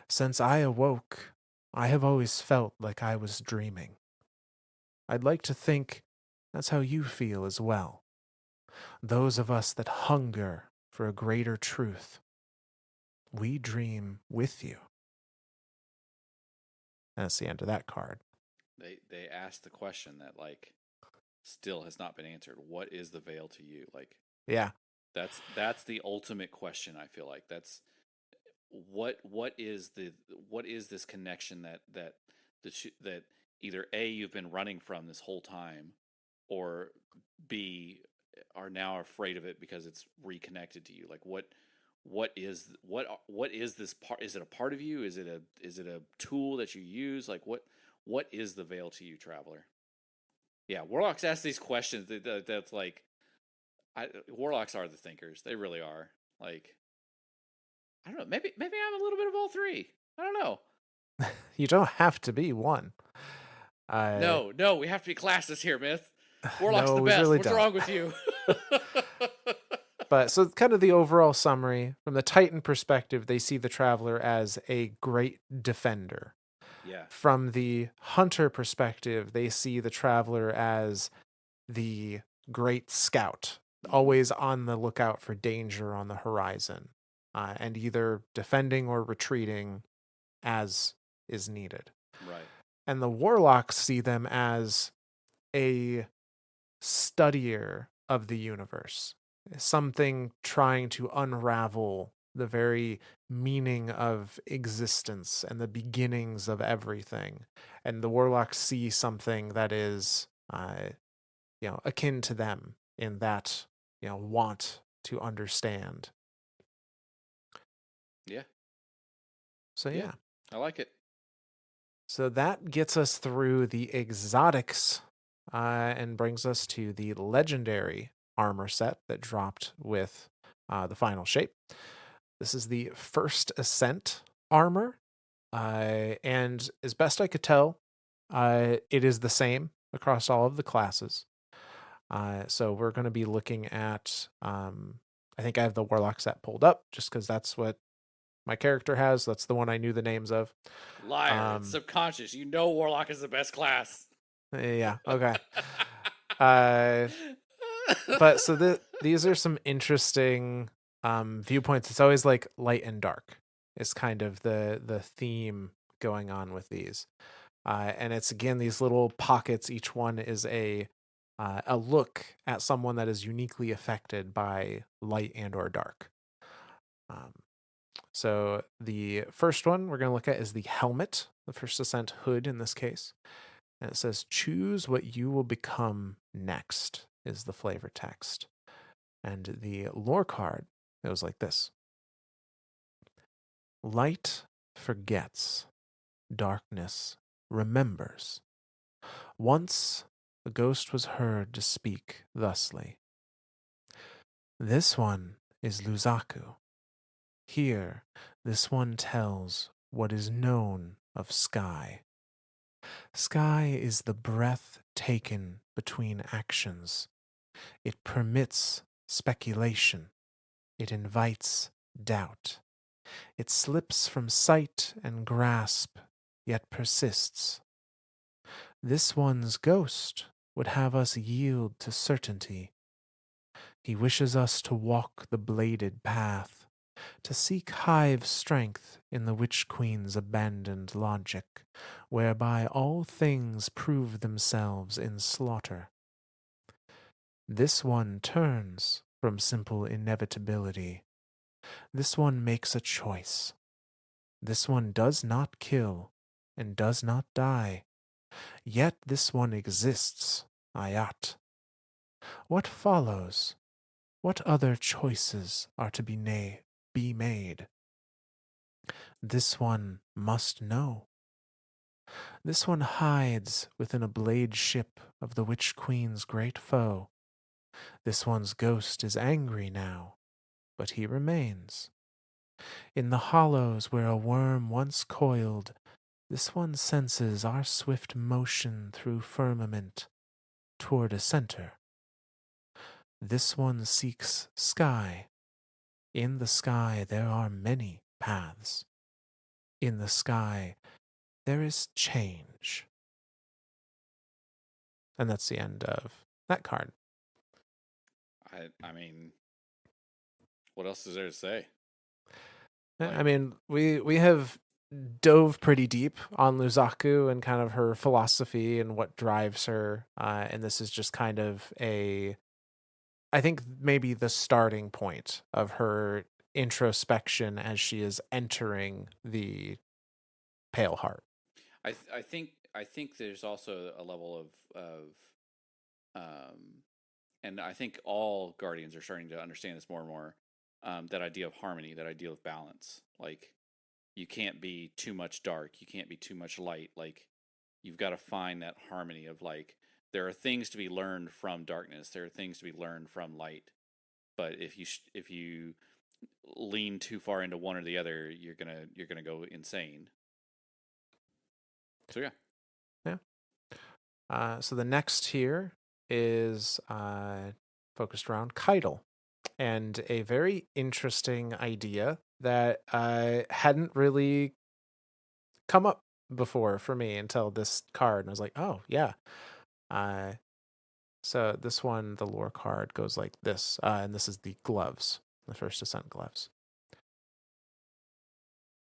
B: Since I awoke, I have always felt like I was dreaming. I'd like to think that's how you feel as well. Those of us that hunger for a greater truth, we dream with you." And that's the end of that card.
A: They asked the question that like still has not been answered. What is the veil to you? Like
B: Yeah.
A: that's the ultimate question. I feel like that's what is the what is this connection that either A, you've been running from this whole time, or B, are now afraid of it because it's reconnected to you. Like what is this part? Is it a part of you? Is it a tool that you use? Like what is the veil to you, traveler? Yeah, warlocks ask these questions that's like warlocks are the thinkers. They really are. Like I don't know. Maybe I'm a little bit of all three. I don't know.
B: You don't have to be one. I
A: No, we have to be classes here, Myth. Warlock's
B: No,
A: the
B: we
A: best.
B: really
A: What's
B: don't.
A: wrong with you?
B: But so kind of the overall summary from the Titan perspective, they see the Traveler as a great defender.
A: Yeah.
B: From the Hunter perspective, they see the Traveler as the great scout,
A: Mm-hmm.
B: always on the lookout for danger on the horizon, and either defending or retreating as is needed.
A: Right.
B: And the Warlocks see them as a studier of the universe, something trying to unravel the very meaning of existence and the beginnings of everything. And the Warlocks see something that is, akin to them in that, want to understand.
A: Yeah.
B: So,
A: Yeah.
B: yeah.
A: I like it.
B: So that gets us through the exotics and brings us to the legendary armor set that dropped with the final shape. This is the first ascent armor. And as best I could tell, it is the same across all of the classes. So we're going to be looking at, I think I have the Warlock set pulled up just because that's what my character has. That's the one I knew the names of.
A: Liar. It's
B: Um,
A: subconscious. You know Warlock is the best class.
B: yeah, okay. Uh, but so these are some interesting viewpoints. It's always like light and dark. It's kind of the theme going on with these. And it's again these little pockets. Each one is a look at someone that is uniquely affected by light and or dark. Um, so the first one we're going to look at is the helmet, the first ascent hood in this case. And it says, choose what you will become next, is the flavor text. And the lore card goes like this: light forgets, darkness remembers. Once a ghost was heard to speak thusly: this one is Luzaku. Here, this one tells what is known of sky. Sky is the breath taken between actions. It permits speculation. It invites doubt. It slips from sight and grasp, yet persists. This one's ghost would have us yield to certainty. He wishes us to walk the bladed path, to seek hive strength in the witch queen's abandoned logic, whereby all things prove themselves in slaughter. This one turns from simple inevitability. This one makes a choice. This one does not kill and does not die. Yet this one exists, Ayat. What follows? What other choices are to be made? This one must know. This one hides within a blade ship of the Witch Queen's great foe. This one's ghost is angry now, but he remains. In the hollows where a worm once coiled, this one senses our swift motion through firmament toward a center. This one seeks sky. In the sky there are many paths. In the sky there is change. And that's the end of that card.
A: I mean, what else is there to say?
B: I
A: Like,
B: mean, we have dove pretty deep on Luzaku and kind of her philosophy and what drives her. And this is just kind of I think maybe the starting point of her introspection as she is entering the Pale Heart.
A: I think there's also a level um, and I think all guardians are starting to understand this more and more. That idea of harmony, that idea of balance. Like, you can't be too much dark, you can't be too much light. Like, you've got to find that harmony of, like, there are things to be learned from darkness, there are things to be learned from light. But if you lean too far into one or the other, you're gonna go insane. So yeah.
B: Yeah. So the next here is focused around Keitel, and a very interesting idea that hadn't really come up before for me until this card. And I was like, oh, yeah. Uh, so this one, the lore card goes like this, and this is the gloves, the first ascent gloves.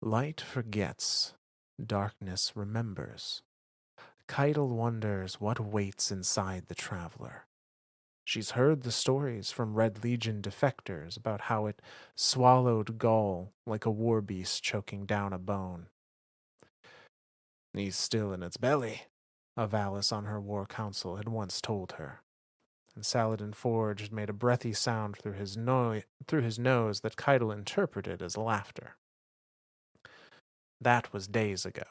B: Light forgets, darkness remembers. Keitel wonders what waits inside the traveler. She's heard the stories from Red Legion defectors about how it swallowed Gaul like a war beast choking down a bone. He's still in its belly, a Valis on her war council had once told her. And Saladin Forge had made a breathy sound through his nose that Keitel interpreted as laughter. That was days ago.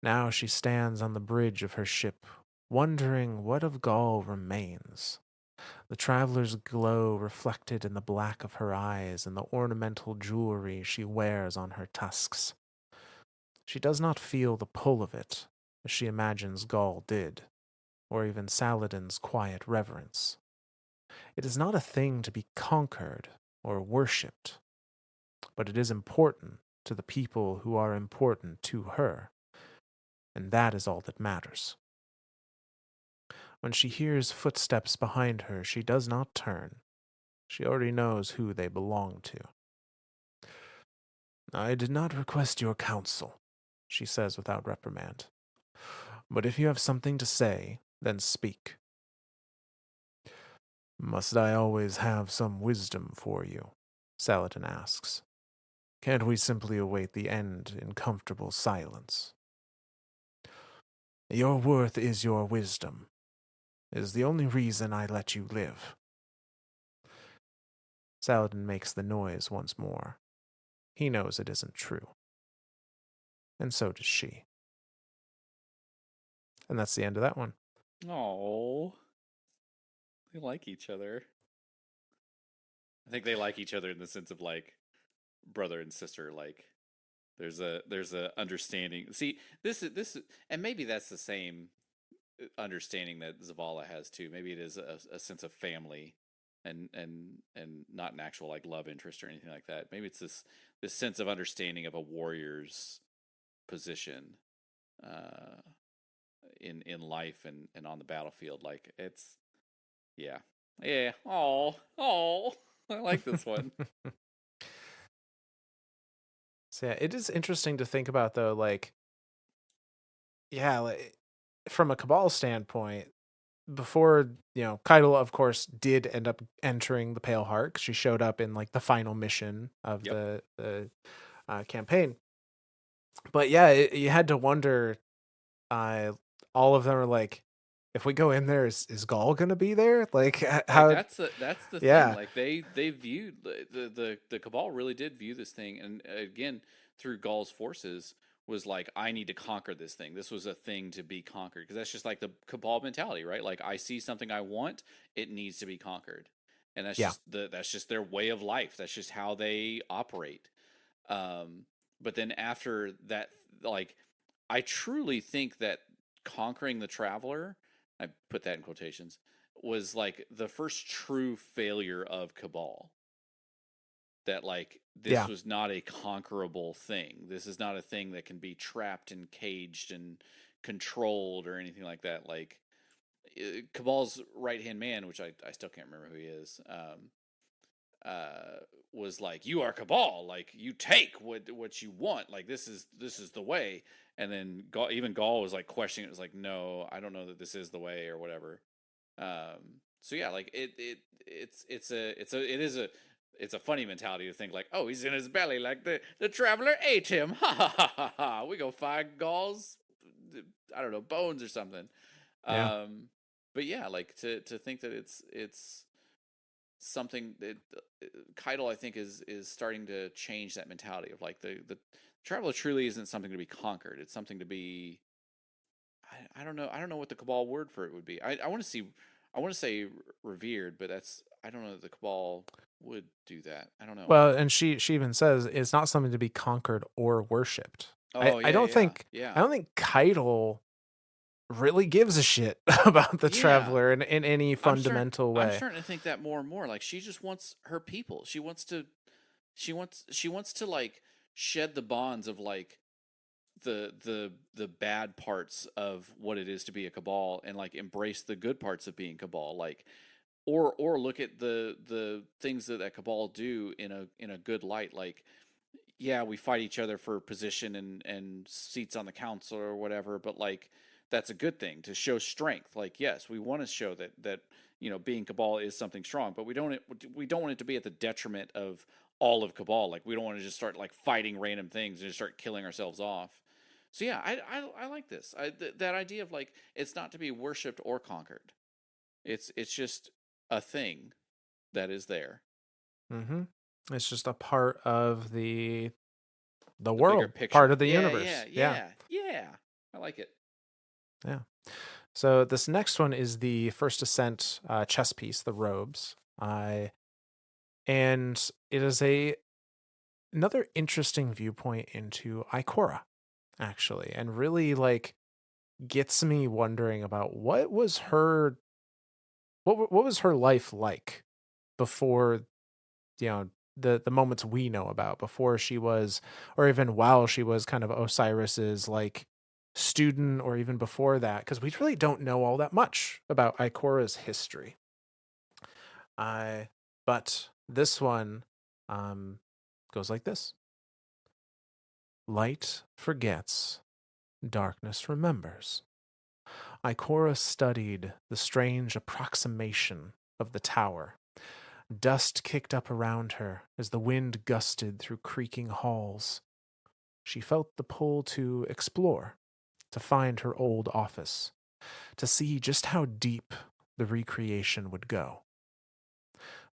B: Now she stands on the bridge of her ship, wondering what of Gaul remains. The traveler's glow reflected in the black of her eyes and the ornamental jewelry she wears on her tusks. She does not feel the pull of it, as she imagines Gaul did, or even Saladin's quiet reverence. It is not a thing to be conquered or worshipped, but it is important to the people who are important to her, and that is all that matters. When she hears footsteps behind her, she does not turn. She already knows who they belong to. I did not request your counsel, she says without reprimand. But if you have something to say, then speak. Must I always have some wisdom for you? Saladin asks. Can't we simply await the end in comfortable silence? Your worth is your wisdom. It is the only reason I let you live. Saladin makes the noise once more. He knows it isn't true. And so does she. And that's the end of that one.
A: Oh, they like each other. I think they like each other in the sense of like brother and sister. Like there's a understanding. See, this, and maybe that's the same understanding that Zavala has too. Maybe it is a sense of family, and not an actual like love interest or anything like that. Maybe it's this sense of understanding of a warrior's position uh, in life and on the battlefield. Like it's yeah yeah. Oh, I like this one.
B: So yeah, it is interesting to think about though, like, yeah, like, from a Cabal standpoint, before, Keitel, of course, did end up entering the Pale Heart. She showed up in like the final mission of
A: Yep.
B: the campaign. But yeah, you had to wonder. Uh, all of them are like, if we go in there, is Gaul gonna be there? Like,
A: Like
B: how?
A: that's the thing.
B: Yeah,
A: Like they viewed the Cabal really did view this thing, and again through Gaul's forces was like, I need to conquer this thing. This was a thing to be conquered because that's just like the Cabal mentality, right? Like I see something I want, it needs to be conquered, and
B: yeah,
A: that's just their way of life. That's just how they operate. Um, but then after that, like I truly think that conquering the Traveler, I put that in quotations, was like the first true failure of Cabal. That like this
B: yeah.
A: was not a conquerable thing. This is not a thing that can be trapped and caged and controlled or anything like that. Like Cabal's right hand man, which I still can't remember who he is, uh, was like, "You are Cabal. Like you take what you want. Like this is the way." And then even Gaul was like questioning it. Was like, "No, I don't know that this is the way or whatever." So yeah, like it's a funny mentality to think like, "Oh, he's in his belly. Like the traveler ate him. Ha ha ha ha ha. We go find Gaul's, I don't know, bones or something."
B: Yeah.
A: Um, but yeah, like to think that it's something that Keitel, I think, is starting to change that mentality of like the traveler truly isn't something to be conquered. It's something to be. I don't know what the Cabal word for it would be. I want to see. I want to say revered, but that's I don't know that the Cabal would do that. I don't know.
B: Well, and she even says it's not something to be conquered or worshipped. I
A: Oh
B: I
A: yeah,
B: don't
A: yeah,
B: think I
A: yeah,
B: don't think Keitel really gives a shit about the
A: yeah.
B: traveler in any
A: I'm starting.
B: fundamental
A: I'm
B: way.
A: starting to think that more and more. Like she just wants her people. She wants to. She wants to like shed the bonds of like the bad parts of what it is to be a Cabal and like embrace the good parts of being Cabal. Like or look at the things that Cabal do in a good light. Like yeah, we fight each other for position and seats on the council or whatever, but like that's a good thing to show strength. Like yes, we want to show that being Cabal is something strong, but we don't want it to be at the detriment of all of Cabal. Like we don't want to just start like fighting random things and just start killing ourselves off. So yeah, I like this. That idea of like it's not to be worshipped or conquered. It's just a thing that is there.
B: Mm-hmm. It's just a part of the
A: The bigger
B: world, part
A: picture.
B: of the
A: Yeah, yeah,
B: universe. Yeah,
A: yeah, yeah. I like it.
B: yeah. So this next one is the First Ascent chess piece, the robes. And it is another interesting viewpoint into Ikora, actually, and really like gets me wondering about what was her life like before, the moments we know about, before she was, or even while she was kind of Osiris's like student, or even before that, because we really don't know all that much about Ikora's history. I But this one um goes like this. Light forgets, darkness remembers. Ikora studied the strange approximation of the tower. Dust kicked up around her as the wind gusted through creaking halls. She felt the pull to explore, to find her old office, to see just how deep the recreation would go.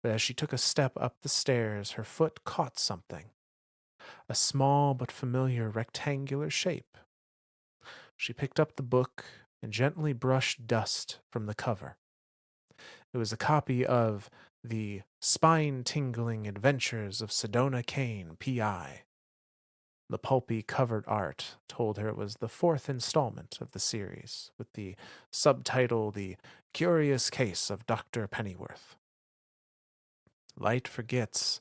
B: But as she took a step up the stairs, her foot caught something, a small but familiar rectangular shape. She picked up the book and gently brushed dust from the cover. It was a copy of The Spine Tingling Adventures of Sedona Kane, P.I. The pulpy covered art told her it was the fourth installment of the series, with the subtitle The Curious Case of Dr. Pennyworth. Light forgets,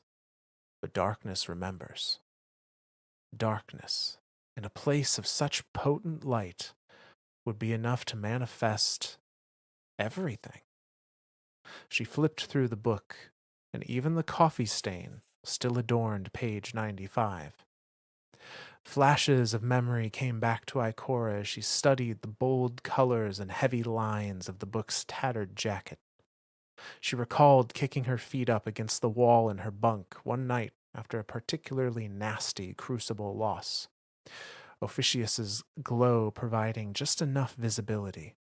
B: but darkness remembers. Darkness, in a place of such potent light, would be enough to manifest everything. She flipped through the book, and even the coffee stain still adorned page 95. Flashes of memory came back to Ikora as she studied the bold colors and heavy lines of the book's tattered jacket. She recalled kicking her feet up against the wall in her bunk one night after a particularly nasty crucible loss, Officius's glow providing just enough visibility.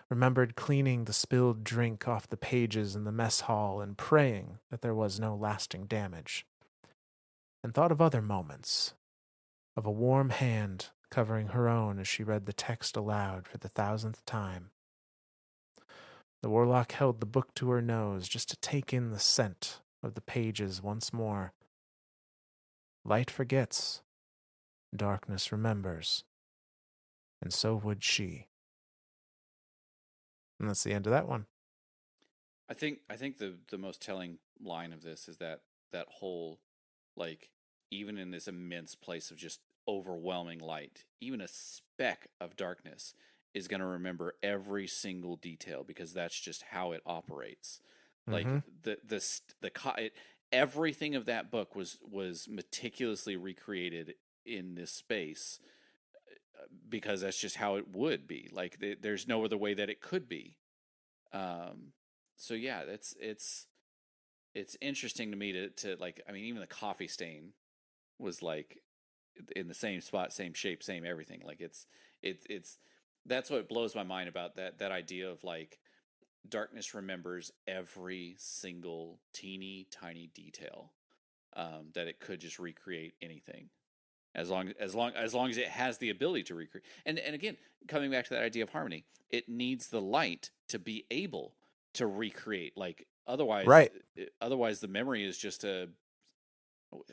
B: Remembered cleaning the spilled drink off the pages in the mess hall and praying that there was no lasting damage. And thought of other moments, of a warm hand covering her own as she read the text aloud for the thousandth time. The warlock held the book to her nose just to take in the scent of the pages once more. Light forgets, darkness remembers, and so would she. And that's the end of that one.
A: I think the most telling line of this is that whole, like, even in this immense place of just overwhelming light, even a speck of darkness is going to remember every single detail because that's just how it operates.
B: Mm-hmm.
A: Like everything of that book was meticulously recreated in this space because that's just how it would be. Like there's no other way that it could be. Um, so yeah, it's interesting to me to like. I mean, even the coffee stain was like in the same spot, same shape, same everything. Like it's that's what blows my mind about that idea of like darkness remembers every single teeny tiny detail, that it could just recreate anything as long as it has the ability to recreate. And again, coming back to that idea of harmony, it needs the light to be able to recreate. Like
B: Right.
A: otherwise the memory is just a, what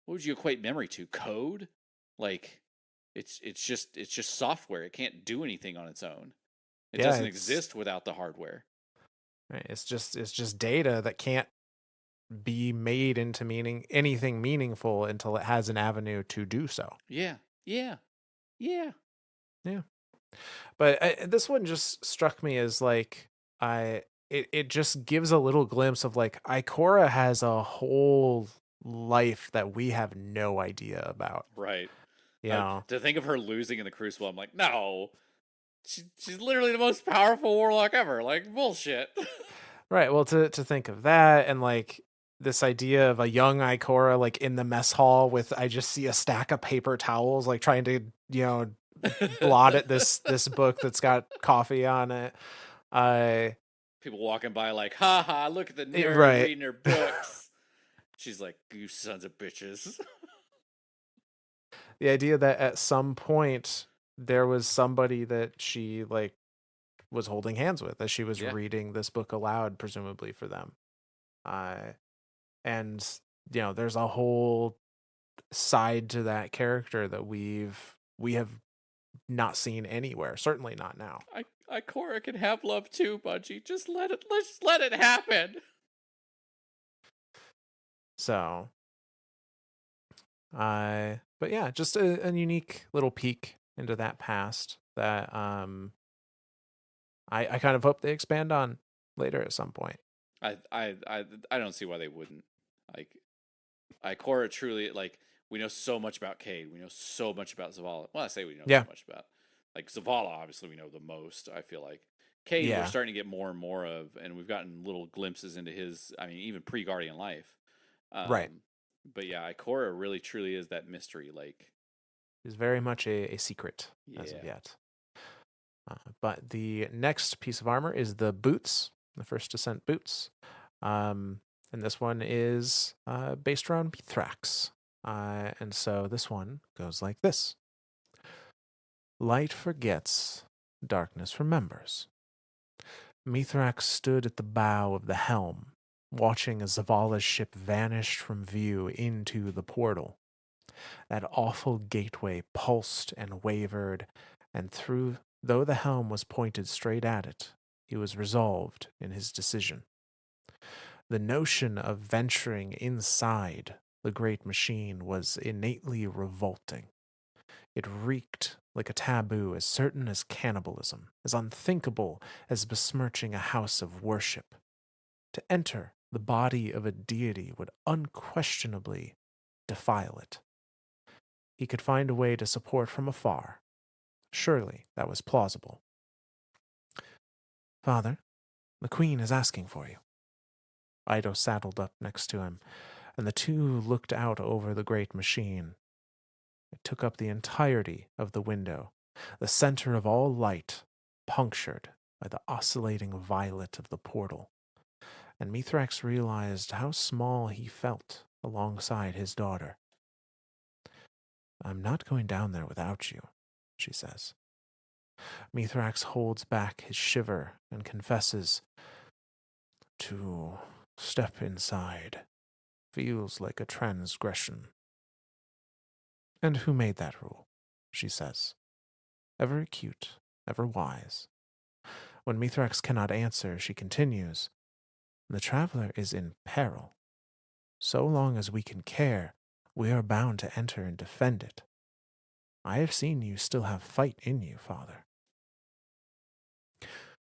A: would you equate memory to? Code? Like it's just software. It can't do anything on its own. It
B: Yeah,
A: doesn't
B: it's
A: exist without the hardware.
B: right, it's just data that can't be made into meaning anything meaningful until it has an avenue to do so.
A: Yeah. Yeah. Yeah.
B: Yeah. But this one just struck me as like it just gives a little glimpse of like Ikora has a whole life that we have no idea about.
A: Right.
B: You know.
A: To think of her losing in the Crucible, I'm like, no, she's literally the most powerful warlock ever. Like bullshit.
B: Right. Well, to think of that and like this idea of a young Ikora like in the mess hall with I just see a stack of paper towels like trying to, you know, blot at this book that's got coffee on it. I
A: People walking by like, ha ha, look at the nerd
B: right.
A: reading her books. She's like, you sons of bitches.
B: The idea that at some point there was somebody that she like was holding hands with as she was
A: Yeah.
B: reading this book aloud, presumably for them. Uh, and you know, there's a whole side to that character that we have not seen anywhere. Certainly not now.
A: Ikora can have love too, Bungie. Let's let it happen.
B: So, but yeah, just a unique little peek into that past that I kind of hope they expand on later at some point.
A: I don't see why they wouldn't. Like Ikora truly, like, we know so much about Cade. We know so much about Zavala. Well, I say we know so
B: Yeah,
A: much about, like, Zavala. Obviously, we know the most. I feel like Cade, we're
B: yeah,
A: starting to get more and more of, and we've gotten little glimpses into his. I mean, even pre Guardian life.
B: right.
A: Um, but yeah, Ikora really truly is that mystery. Like,
B: He's very much a secret as of
A: Yeah.
B: yet. But the next piece of armor is the boots, the first descent boots. Um, and this one is based around Mithrax. And so this one goes like this: Light forgets, darkness remembers. Mithrax stood at the bow of the helm, watching as Zavala's ship vanished from view into the portal. That awful gateway pulsed and wavered, and though the helm was pointed straight at it, he was resolved in his decision. The notion of venturing inside the great machine was innately revolting. It reeked like a taboo as certain as cannibalism, as unthinkable as besmirching a house of worship. To enter the body of a deity would unquestionably defile it. He could find a way to support from afar. Surely that was plausible. Father, the Queen is asking for you. Ido saddled up next to him, and the two looked out over the great machine. It took up the entirety of the window, the center of all light, punctured by the oscillating violet of the portal. And Mithrax realized how small he felt alongside his daughter. I'm not going down there without you, she says. Mithrax holds back his shiver and confesses, to step inside feels like a transgression. And who made that rule? She says. Ever acute, ever wise. When Mithrax cannot answer, she continues, the traveler is in peril. So long as we can care, we are bound to enter and defend it. I have seen you still have fight in you, Father.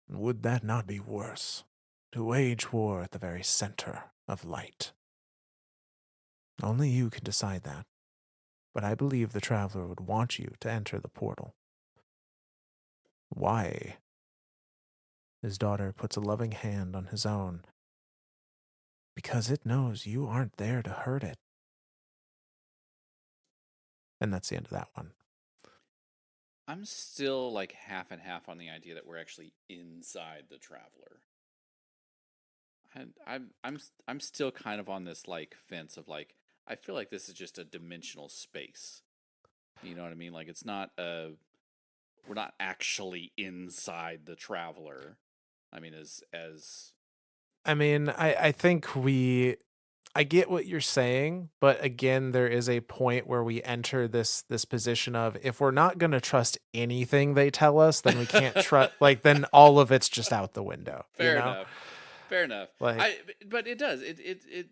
B: Would that not be worse? To wage war at the very center of light. Only you can decide that, but I believe the traveler would want you to enter the portal. Why? His daughter puts a loving hand on his own. Because it knows you aren't there to hurt it. And that's the end of that one.
A: I'm still like half and half on the idea that we're actually inside the Traveler. I'm still kind of on this like fence of like I feel like this is just a dimensional space. You know what I mean? Like it's not we're not actually inside the Traveler. I mean as
B: I mean, I think I get what you're saying, but again, there is a point where we enter this position of if we're not going to trust anything they tell us, then we can't trust. Like then all of it's just out the window. You
A: fair
B: know,
A: enough. Fair enough.
B: like
A: But it does. It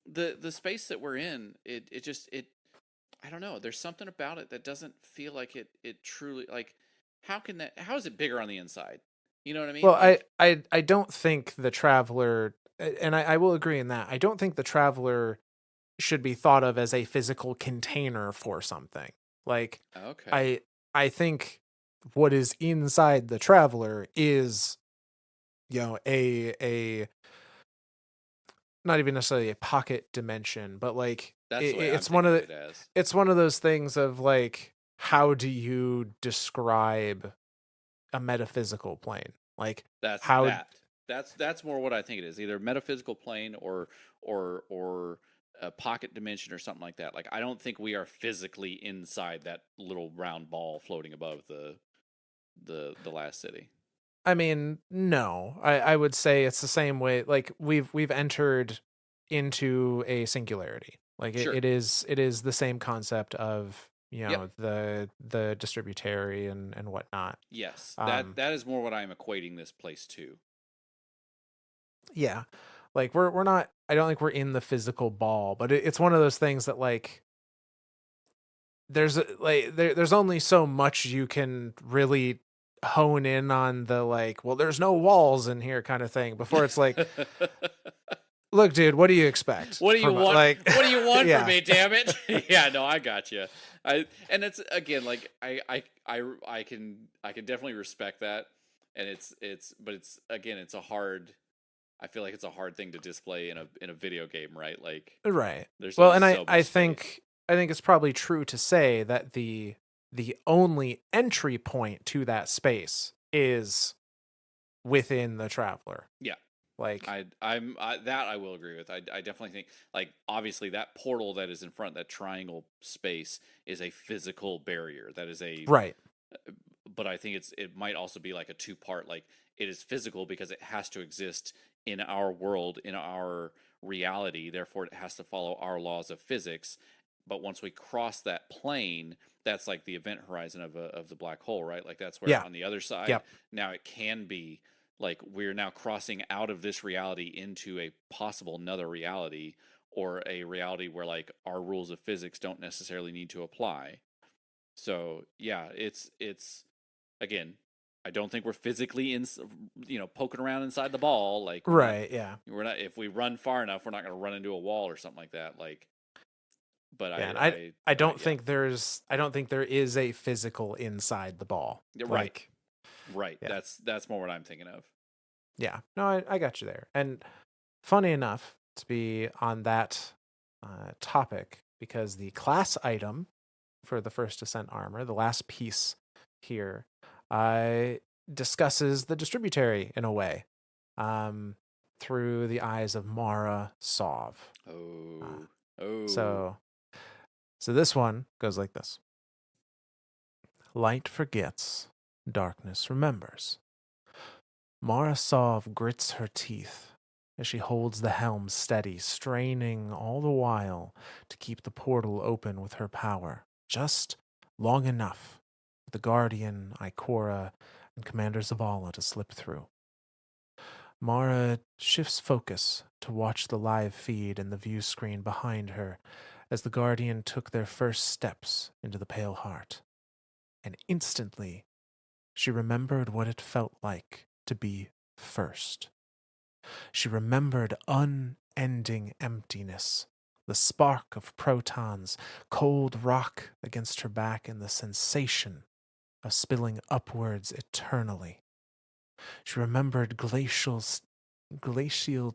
A: the space that we're in, it just it I don't know. There's something about it that doesn't feel like it truly like how is it bigger on the inside? You know what I mean?
B: well,
A: Like
B: I don't think the traveler, and I will agree in that. I don't think the traveler should be thought of as a physical container for something. Like
A: okay.
B: I I think what is inside the traveler is, a not even necessarily a pocket dimension, but like
A: That's the way I'm
B: it's one of
A: thinking of
B: the
A: it as.
B: it's one of those things of like how do you describe a metaphysical plane? Like
A: That's
B: how
A: that. That's more what I think it is. Either metaphysical plane or a pocket dimension or something like that. Like I don't think we are physically inside that little round ball floating above the last city.
B: I mean, no. I would say it's the same way like we've entered into a singularity. Like
A: Sure.
B: it is the same concept of,
A: Yep.
B: the distributary and whatnot.
A: Yes.
B: Um
A: That is more what I'm equating this place to.
B: yeah. Like we're not I don't think we're in the physical ball, but it's one of those things that like there's only so much you can really hone in on the like, well, there's no walls in here kind of thing before it's like, look, dude, what do you expect
A: What do you
B: from
A: want?
B: like,
A: What do you want from
B: yeah,
A: me? Damn it! Yeah, no, I got you. And it's again like I can definitely respect that, and but it's again it's a hard. I feel like it's a hard thing to display in a video game, right? Like
B: right.
A: there's
B: Well,
A: only
B: and
A: so much space.
B: I think it's probably true to say that the the only entry point to that space is within the traveler.
A: Yeah.
B: Like,
A: That I will agree with. I definitely think, like, obviously that portal that is in front, that triangle space, is a physical barrier. That is a,
B: right.
A: but I think it might also be like a two part. Like, it is physical because it has to exist in our world, in our reality. Therefore, it has to follow our laws of physics. But once we cross that plane, that's like the event horizon of the black hole, right? Like, that's where
B: Yeah.
A: on the other side
B: Yep.
A: now it can be, like, we're now crossing out of this reality into a possible another reality, or a reality where, like, our rules of physics don't necessarily need to apply. So yeah, it's again, I don't think we're physically in, poking around inside the ball. Like,
B: Right. Yeah.
A: we're not, if we run far enough, we're not going to run into a wall or something like that. Like, but
B: Yeah. And I don't
A: yeah.
B: think there is a physical inside the ball.
A: Right,
B: Like,
A: right.
B: yeah.
A: That's more what I'm thinking of.
B: Yeah. No, I got you there. And funny enough to be on that topic, because the class item for the first ascent armor, the last piece here, uh, discusses the distributary in a way, um, through the eyes of Mara Sov. Uh,
A: Oh, oh,
B: so, so this one goes like this: Light forgets, darkness remembers. Mara Sov grits her teeth as she holds the helm steady, straining all the while to keep the portal open with her power, just long enough for the Guardian, Ikora, and Commander Zavala to slip through. Mara shifts focus to watch the live feed in the view screen behind her as the Guardian took their first steps into the Pale Heart. And instantly, she remembered what it felt like to be first. She remembered unending emptiness, the spark of protons, cold rock against her back, and the sensation of spilling upwards eternally. She remembered glacial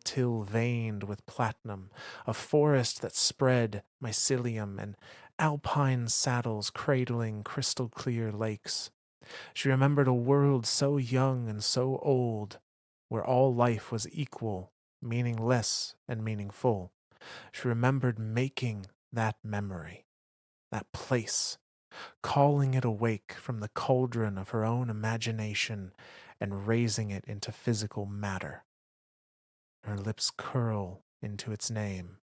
B: till veined with platinum, a forest that spread mycelium, and alpine saddles cradling crystal clear lakes. She remembered a world so young and so old, where all life was equal, meaningless, and meaningful. She remembered making that memory, that place, calling it awake from the cauldron of her own imagination and raising it into physical matter. Her lips curl into its name,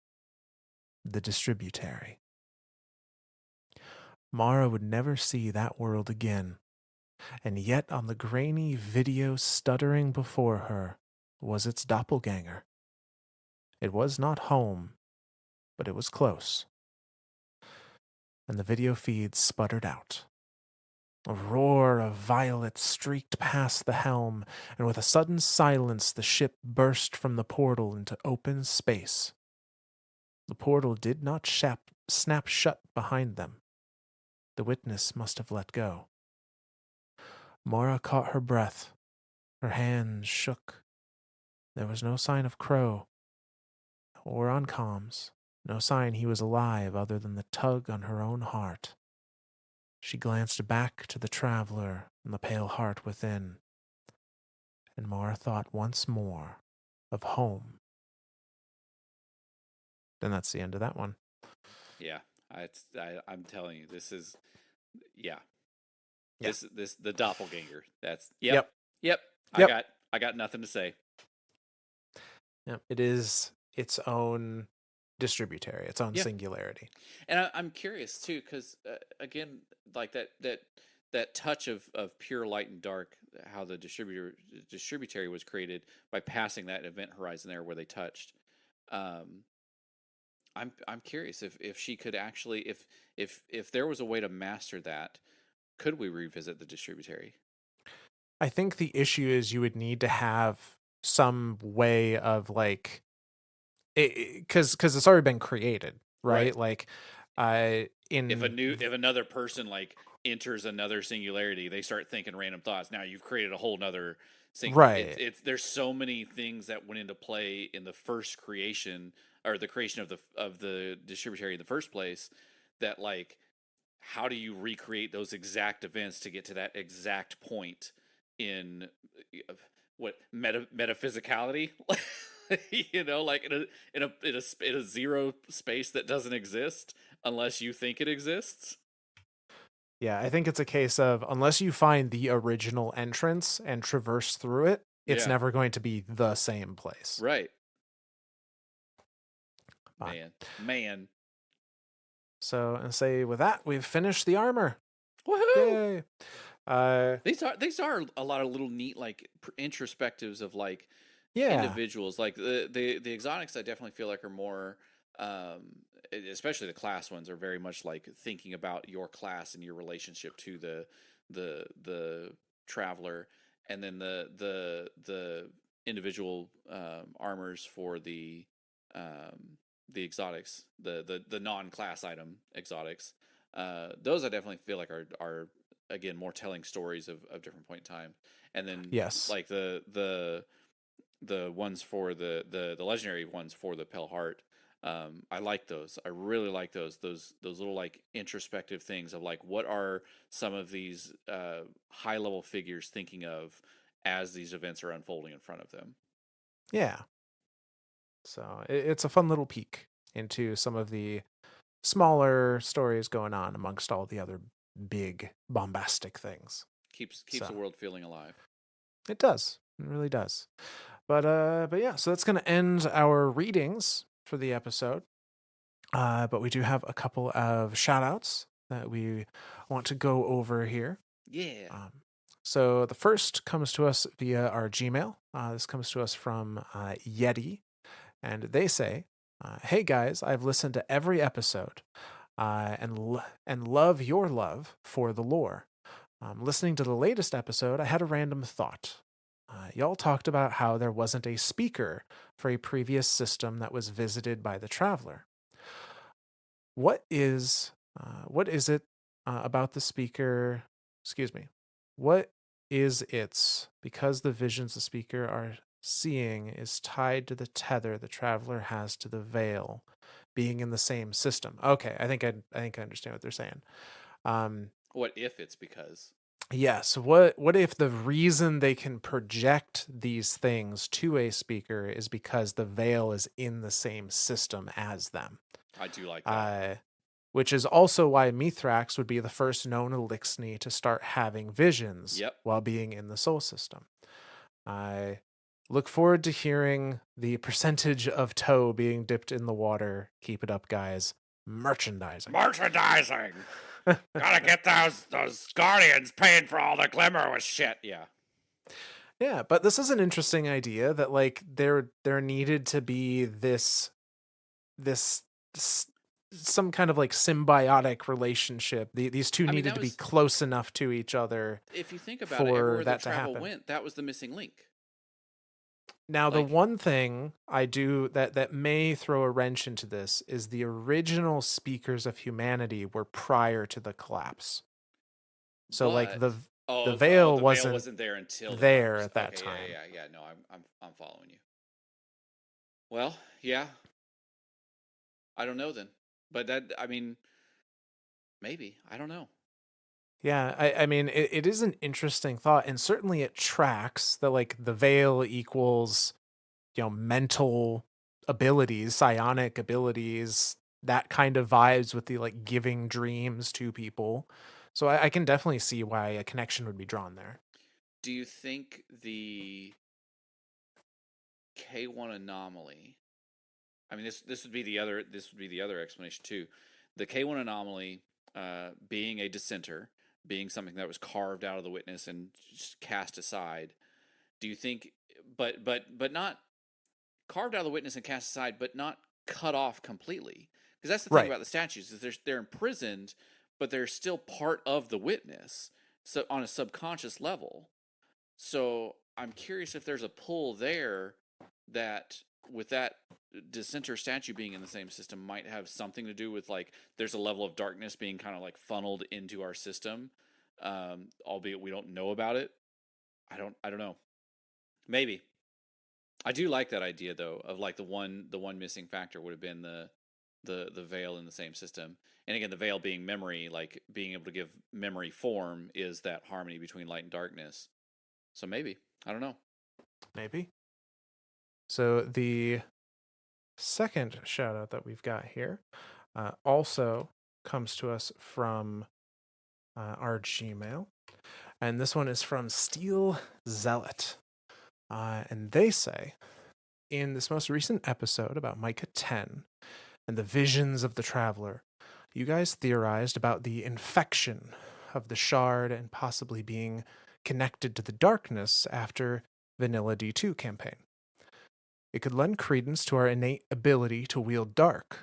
B: the distributary. Mara would never see that world again, and yet on the grainy video stuttering before her was its doppelganger. It was not home, but it was close. And the video feed sputtered out. A roar of violet streaked past the helm, and with a sudden silence, the ship burst from the portal into open space. The portal did not snap shut behind them. The witness must have let go. Mara caught her breath. Her hands shook. There was no sign of Crow or on comms, no sign he was alive other than the tug on her own heart. She glanced back to the traveler and the pale heart within, and Mara thought once more of home. Then that's the end of that one.
A: yeah. I'm telling you, this is, yeah.
B: Yeah.
A: This the doppelganger. That's, yep,
B: Yep.
A: yep.
B: Yep.
A: I got nothing to say.
B: Yep. It is its own distributary, its own
A: Yeah,
B: singularity.
A: and I'm curious too, because again, like that touch of pure light and dark, how the distributary was created by passing that event horizon there where they touched. Um, I'm curious if she could actually, if there was a way to master that, could we revisit the distributary?
B: I think the issue is you would need to have some way of like because it's already been created,
A: Right.
B: right? Like, uh, in
A: If another person, like, enters another singularity, they start thinking random thoughts. Now you've created a whole nother
B: right,
A: it's there's so many things that went into play in the first creation, or the creation of the distributary in the first place, that, like, how do you recreate those exact events to get to that exact point in what metaphysicality? Like in a zero space that doesn't exist unless you think it exists.
B: Yeah, I think it's a case of unless you find the original entrance and traverse through it, it's
A: Yeah,
B: never going to be the same place.
A: right.
B: Fine.
A: Man.
B: So, and say with that, we've finished the armor.
A: Woohoo!
B: Yay. Uh,
A: These are a lot of little neat like introspectives of like
B: yeah.
A: individuals. Like the exotics, I definitely feel like are more, especially the class ones, are very much like thinking about your class and your relationship to the traveler, and then the individual armors for the exotics, the non class item exotics. Those I definitely feel like are again more telling stories of different point in time, and then
B: Yes.
A: like the ones for the legendary ones for the Pale Heart. I like those. I really like those little like introspective things of like what are some of these high level figures thinking of as these events are unfolding in front of them.
B: Yeah. So it's a fun little peek into some of the smaller stories going on amongst all the other big bombastic things.
A: Keeps the
B: So
A: world feeling alive.
B: it does. It really does. But yeah, so that's gonna end our readings for the episode. But we do have a couple of shout outs that we want to go over here.
A: Yeah.
B: Um, so the first comes to us via our Gmail. This comes to us from Yeti, and they say, "Hey guys, I've listened to every episode, and love your love for the lore. Listening to the latest episode, I had a random thought. Y'all talked about how there wasn't a speaker for a previous system that was visited by the traveler. What is it about the speaker? Excuse me. What is its because the visions the speaker are seeing is tied to the tether the traveler has to the veil, being in the same system. Okay, I think I understand what they're saying. Um,
A: What if it's because?
B: yes. What if the reason they can project these things to a speaker is because the veil is in the same system as them?
A: I do like that.
B: Uh, which is also why Mithrax would be the first known Elixni to start having visions
A: Yep.
B: while being in the Soul System. I look forward to hearing the percentage of toe being dipped in the water. Keep it up, guys. Merchandising.
A: Merchandising. Gotta get those guardians paying for all the glimmer with shit. Yeah.
B: Yeah, but this is an interesting idea that like there needed to be this s- some kind of like symbiotic relationship. These two
A: I mean,
B: needed
A: that
B: to be
A: was,
B: close enough to each other
A: if you think about it,
B: for
A: everywhere the
B: that to
A: travel
B: happen.
A: went, that was the missing link.
B: Now, the
A: Like,
B: one thing I do that may throw a wrench into this is the original speakers of humanity were prior to the collapse. So like
A: but
B: the
A: oh,
B: veil
A: the veil
B: wasn't
A: wasn't there until the
B: there
A: collapse.
B: at that
A: Okay, yeah,
B: time.
A: yeah, yeah. No, I'm following you. Well, yeah, I don't know then, but that I mean, maybe I don't know.
B: Yeah, I mean it is an interesting thought, and certainly it tracks that like the veil equals, mental abilities, psionic abilities, that kind of vibes with the like giving dreams to people. So I can definitely see why a connection would be drawn there.
A: Do you think the K1 anomaly? I mean, this would be the other explanation too. The K1 anomaly being a dissenter, being something that was carved out of the witness and just cast aside. Do you think, but not carved out of the witness and cast aside, but not cut off completely? Because that's the thing
B: Right.
A: about the statues is they're imprisoned, but they're still part of the witness, so on a subconscious level. So I'm curious if there's a pull there that with that dissenter statue being in the same system might have something to do with like there's a level of darkness being kind of like funneled into our system, albeit we don't know about it. I don't know. Maybe. I do like that idea though of like the one missing factor would have been the veil in the same system. And again, the veil being memory, like being able to give memory form, is that harmony between light and darkness. So maybe, I don't know.
B: Maybe. So the second shout out that we've got here also comes to us from our Gmail. And this one is from Steel Zealot. And they say, in this most recent episode about Micah 10 and the visions of the traveler, you guys theorized about the infection of the shard and possibly being connected to the darkness after Vanilla D2 campaign. It could lend credence to our innate ability to wield dark.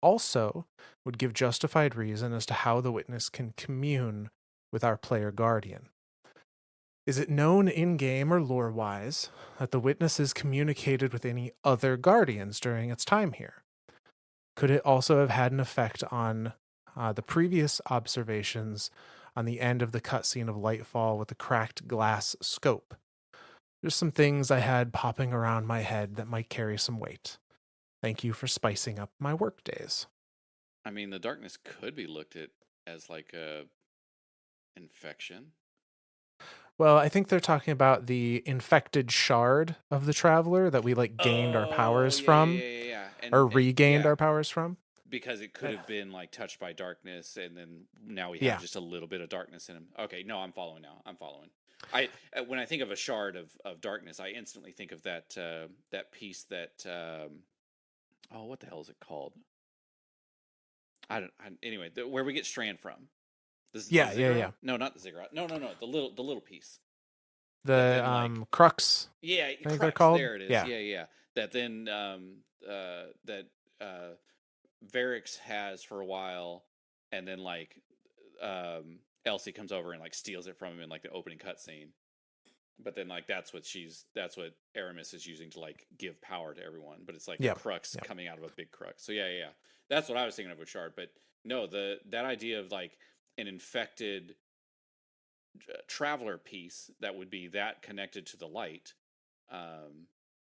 B: Also, would give justified reason as to how the witness can commune with our player guardian. Is it known in game or lore wise that the witness is communicated with any other guardians during its time here? Could it also have had an effect on the previous observations on the end of the cutscene of Lightfall with the cracked glass scope? There's some things I had popping around my head that might carry some weight. Thank you for spicing up my work days.
A: I mean, the darkness could be looked at as like a infection.
B: Well, I think they're talking about the infected shard of the traveler that we like gained our
A: Oh,
B: powers
A: yeah, yeah,
B: from
A: yeah, yeah, yeah.
B: or
A: And
B: regained
A: yeah,
B: our powers from.
A: because it could
B: Eh,
A: have been like touched by darkness, and then now we have
B: Yeah.
A: just a little bit of darkness in him. Okay, no, I'm following now. I'm following. I when I think of a shard of darkness, I instantly think of that piece that oh, what the hell is it called? Anyway, where we get strand from. The
B: Yeah, yeah,
A: ziggurat?
B: yeah.
A: No, not the ziggurat. No, no, no. The little piece that
B: The
A: then like
B: crux,
A: yeah,
B: I think they're
A: crux.
B: called.
A: There it is.
B: Yeah.
A: Yeah, yeah. That then that Varix has for a while, and then like Elsie comes over and like steals it from him in like the opening cutscene. But then like that's what Aramis is using to like give power to everyone. But it's like a
B: Yeah.
A: crux
B: Yeah.
A: coming out of a big crux. So yeah, yeah, yeah. That's what I was thinking of with Shard. But no, that idea of like an infected traveler piece that would be that connected to the light.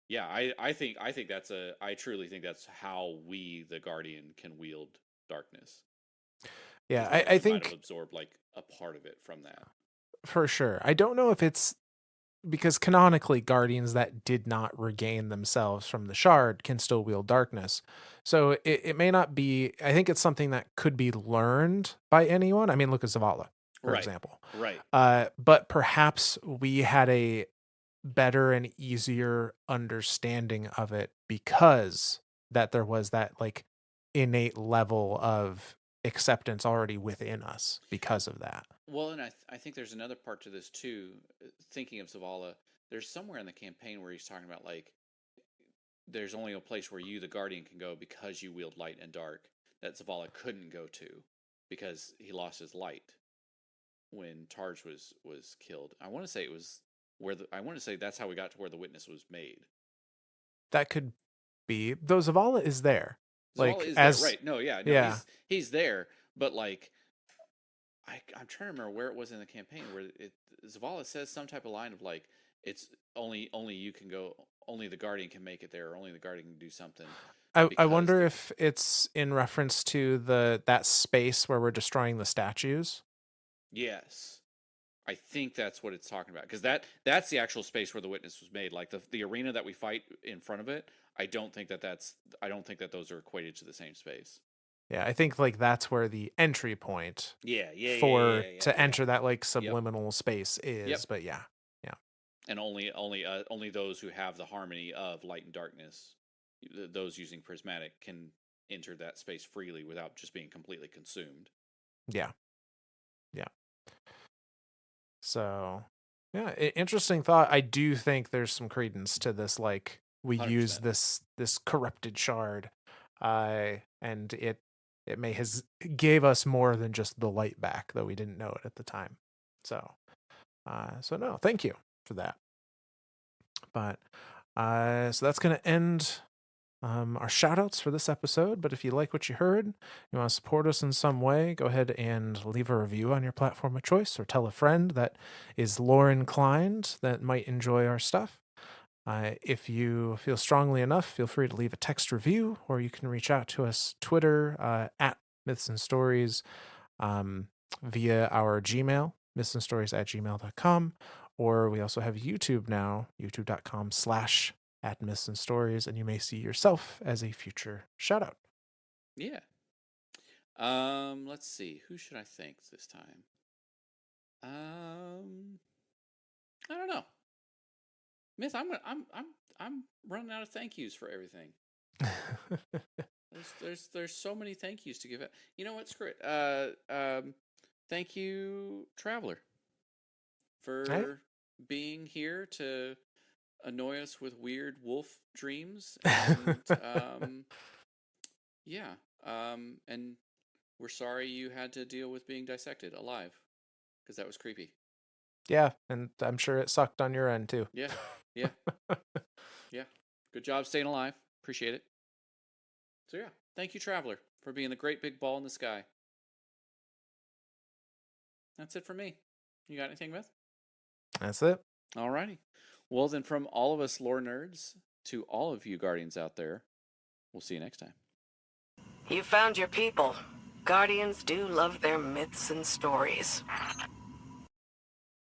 A: Yeah, I think that's I truly think that's how we the Guardian can wield darkness,
B: Yeah.
A: is
B: I,
A: that
B: I
A: we might have
B: think
A: absorbed like a part of it from that.
B: for sure. I don't know if it's because canonically guardians that did not regain themselves from the shard can still wield darkness. So it may not be, I think it's something that could be learned by anyone. I mean, look at Zavala, for
A: Right,
B: example.
A: right.
B: But perhaps we had a better and easier understanding of it because that there was that like innate level of acceptance already within us because of that.
A: Well, and I think there's another part to this too. Thinking of Zavala, there's somewhere in the campaign where he's talking about like there's only a place where you, the Guardian, can go because you wield light and dark that Zavala couldn't go to because he lost his light when Targe was killed. I want to say it was I want to say that's how we got to where the witness was made.
B: That could be, though Zavala is there.
A: Zavala
B: Like
A: is there,
B: as
A: right? No, yeah, no,
B: yeah.
A: he's there, but like I'm trying to remember where it was in the campaign where Zavala says some type of line of like it's only you can go, only the Guardian can make it there, or only the Guardian can do something
B: I
A: because
B: wonder if it's in reference to that space where we're destroying the statues.
A: yes, I think that's what it's talking about because that's the actual space where the witness was made. Like the arena that we fight in front of it. I don't think that those are equated to the same space.
B: Yeah, I think like that's where the entry point
A: Yeah, yeah, yeah, yeah,
B: for
A: yeah, yeah,
B: to
A: yeah.
B: enter that like
A: Yep,
B: subliminal space
A: yep.
B: is. But yeah. Yeah.
A: And only those who have the harmony of light and darkness, those using prismatic, can enter that space freely without just being completely consumed.
B: Yeah. Yeah. So, yeah, interesting thought. I do think there's some credence to this. Like we use
A: 100%.
B: this corrupted shard, and it may has gave us more than just the light back, though we didn't know it at the time. So, so no, thank you for that. But so that's gonna end our shout outs for this episode. But if you like what you heard, you want to support us in some way, go ahead and leave a review on your platform of choice or tell a friend that is lore inclined that might enjoy our stuff. If you feel strongly enough, feel free to leave a text review, or you can reach out to us Twitter at Myths and Stories, via our Gmail, mythsandstories@gmail.com, or we also have YouTube now, youtube.com/at Myths and Stories, and you may see yourself as a future shout out.
A: Yeah. Let's see. Who should I thank this time? I don't know. Myth, I'm running out of thank yous for everything. There's so many thank yous to give out. You know what? Screw it. Thank you, Traveler,
B: Hey?
A: for being here to annoy us with weird wolf dreams, and yeah, and we're sorry you had to deal with being dissected alive, because that was creepy.
B: Yeah, and I'm sure it sucked on your end too.
A: Yeah, yeah, yeah. Good job staying alive. Appreciate it. So yeah, thank you, Traveler, for being the great big ball in the sky. That's it for me. You got anything, Myth?
B: That's it.
A: Alrighty. Well, then, from all of us lore nerds to all of you guardians out there, we'll see you next time.
C: You found your people. Guardians do love their myths and stories.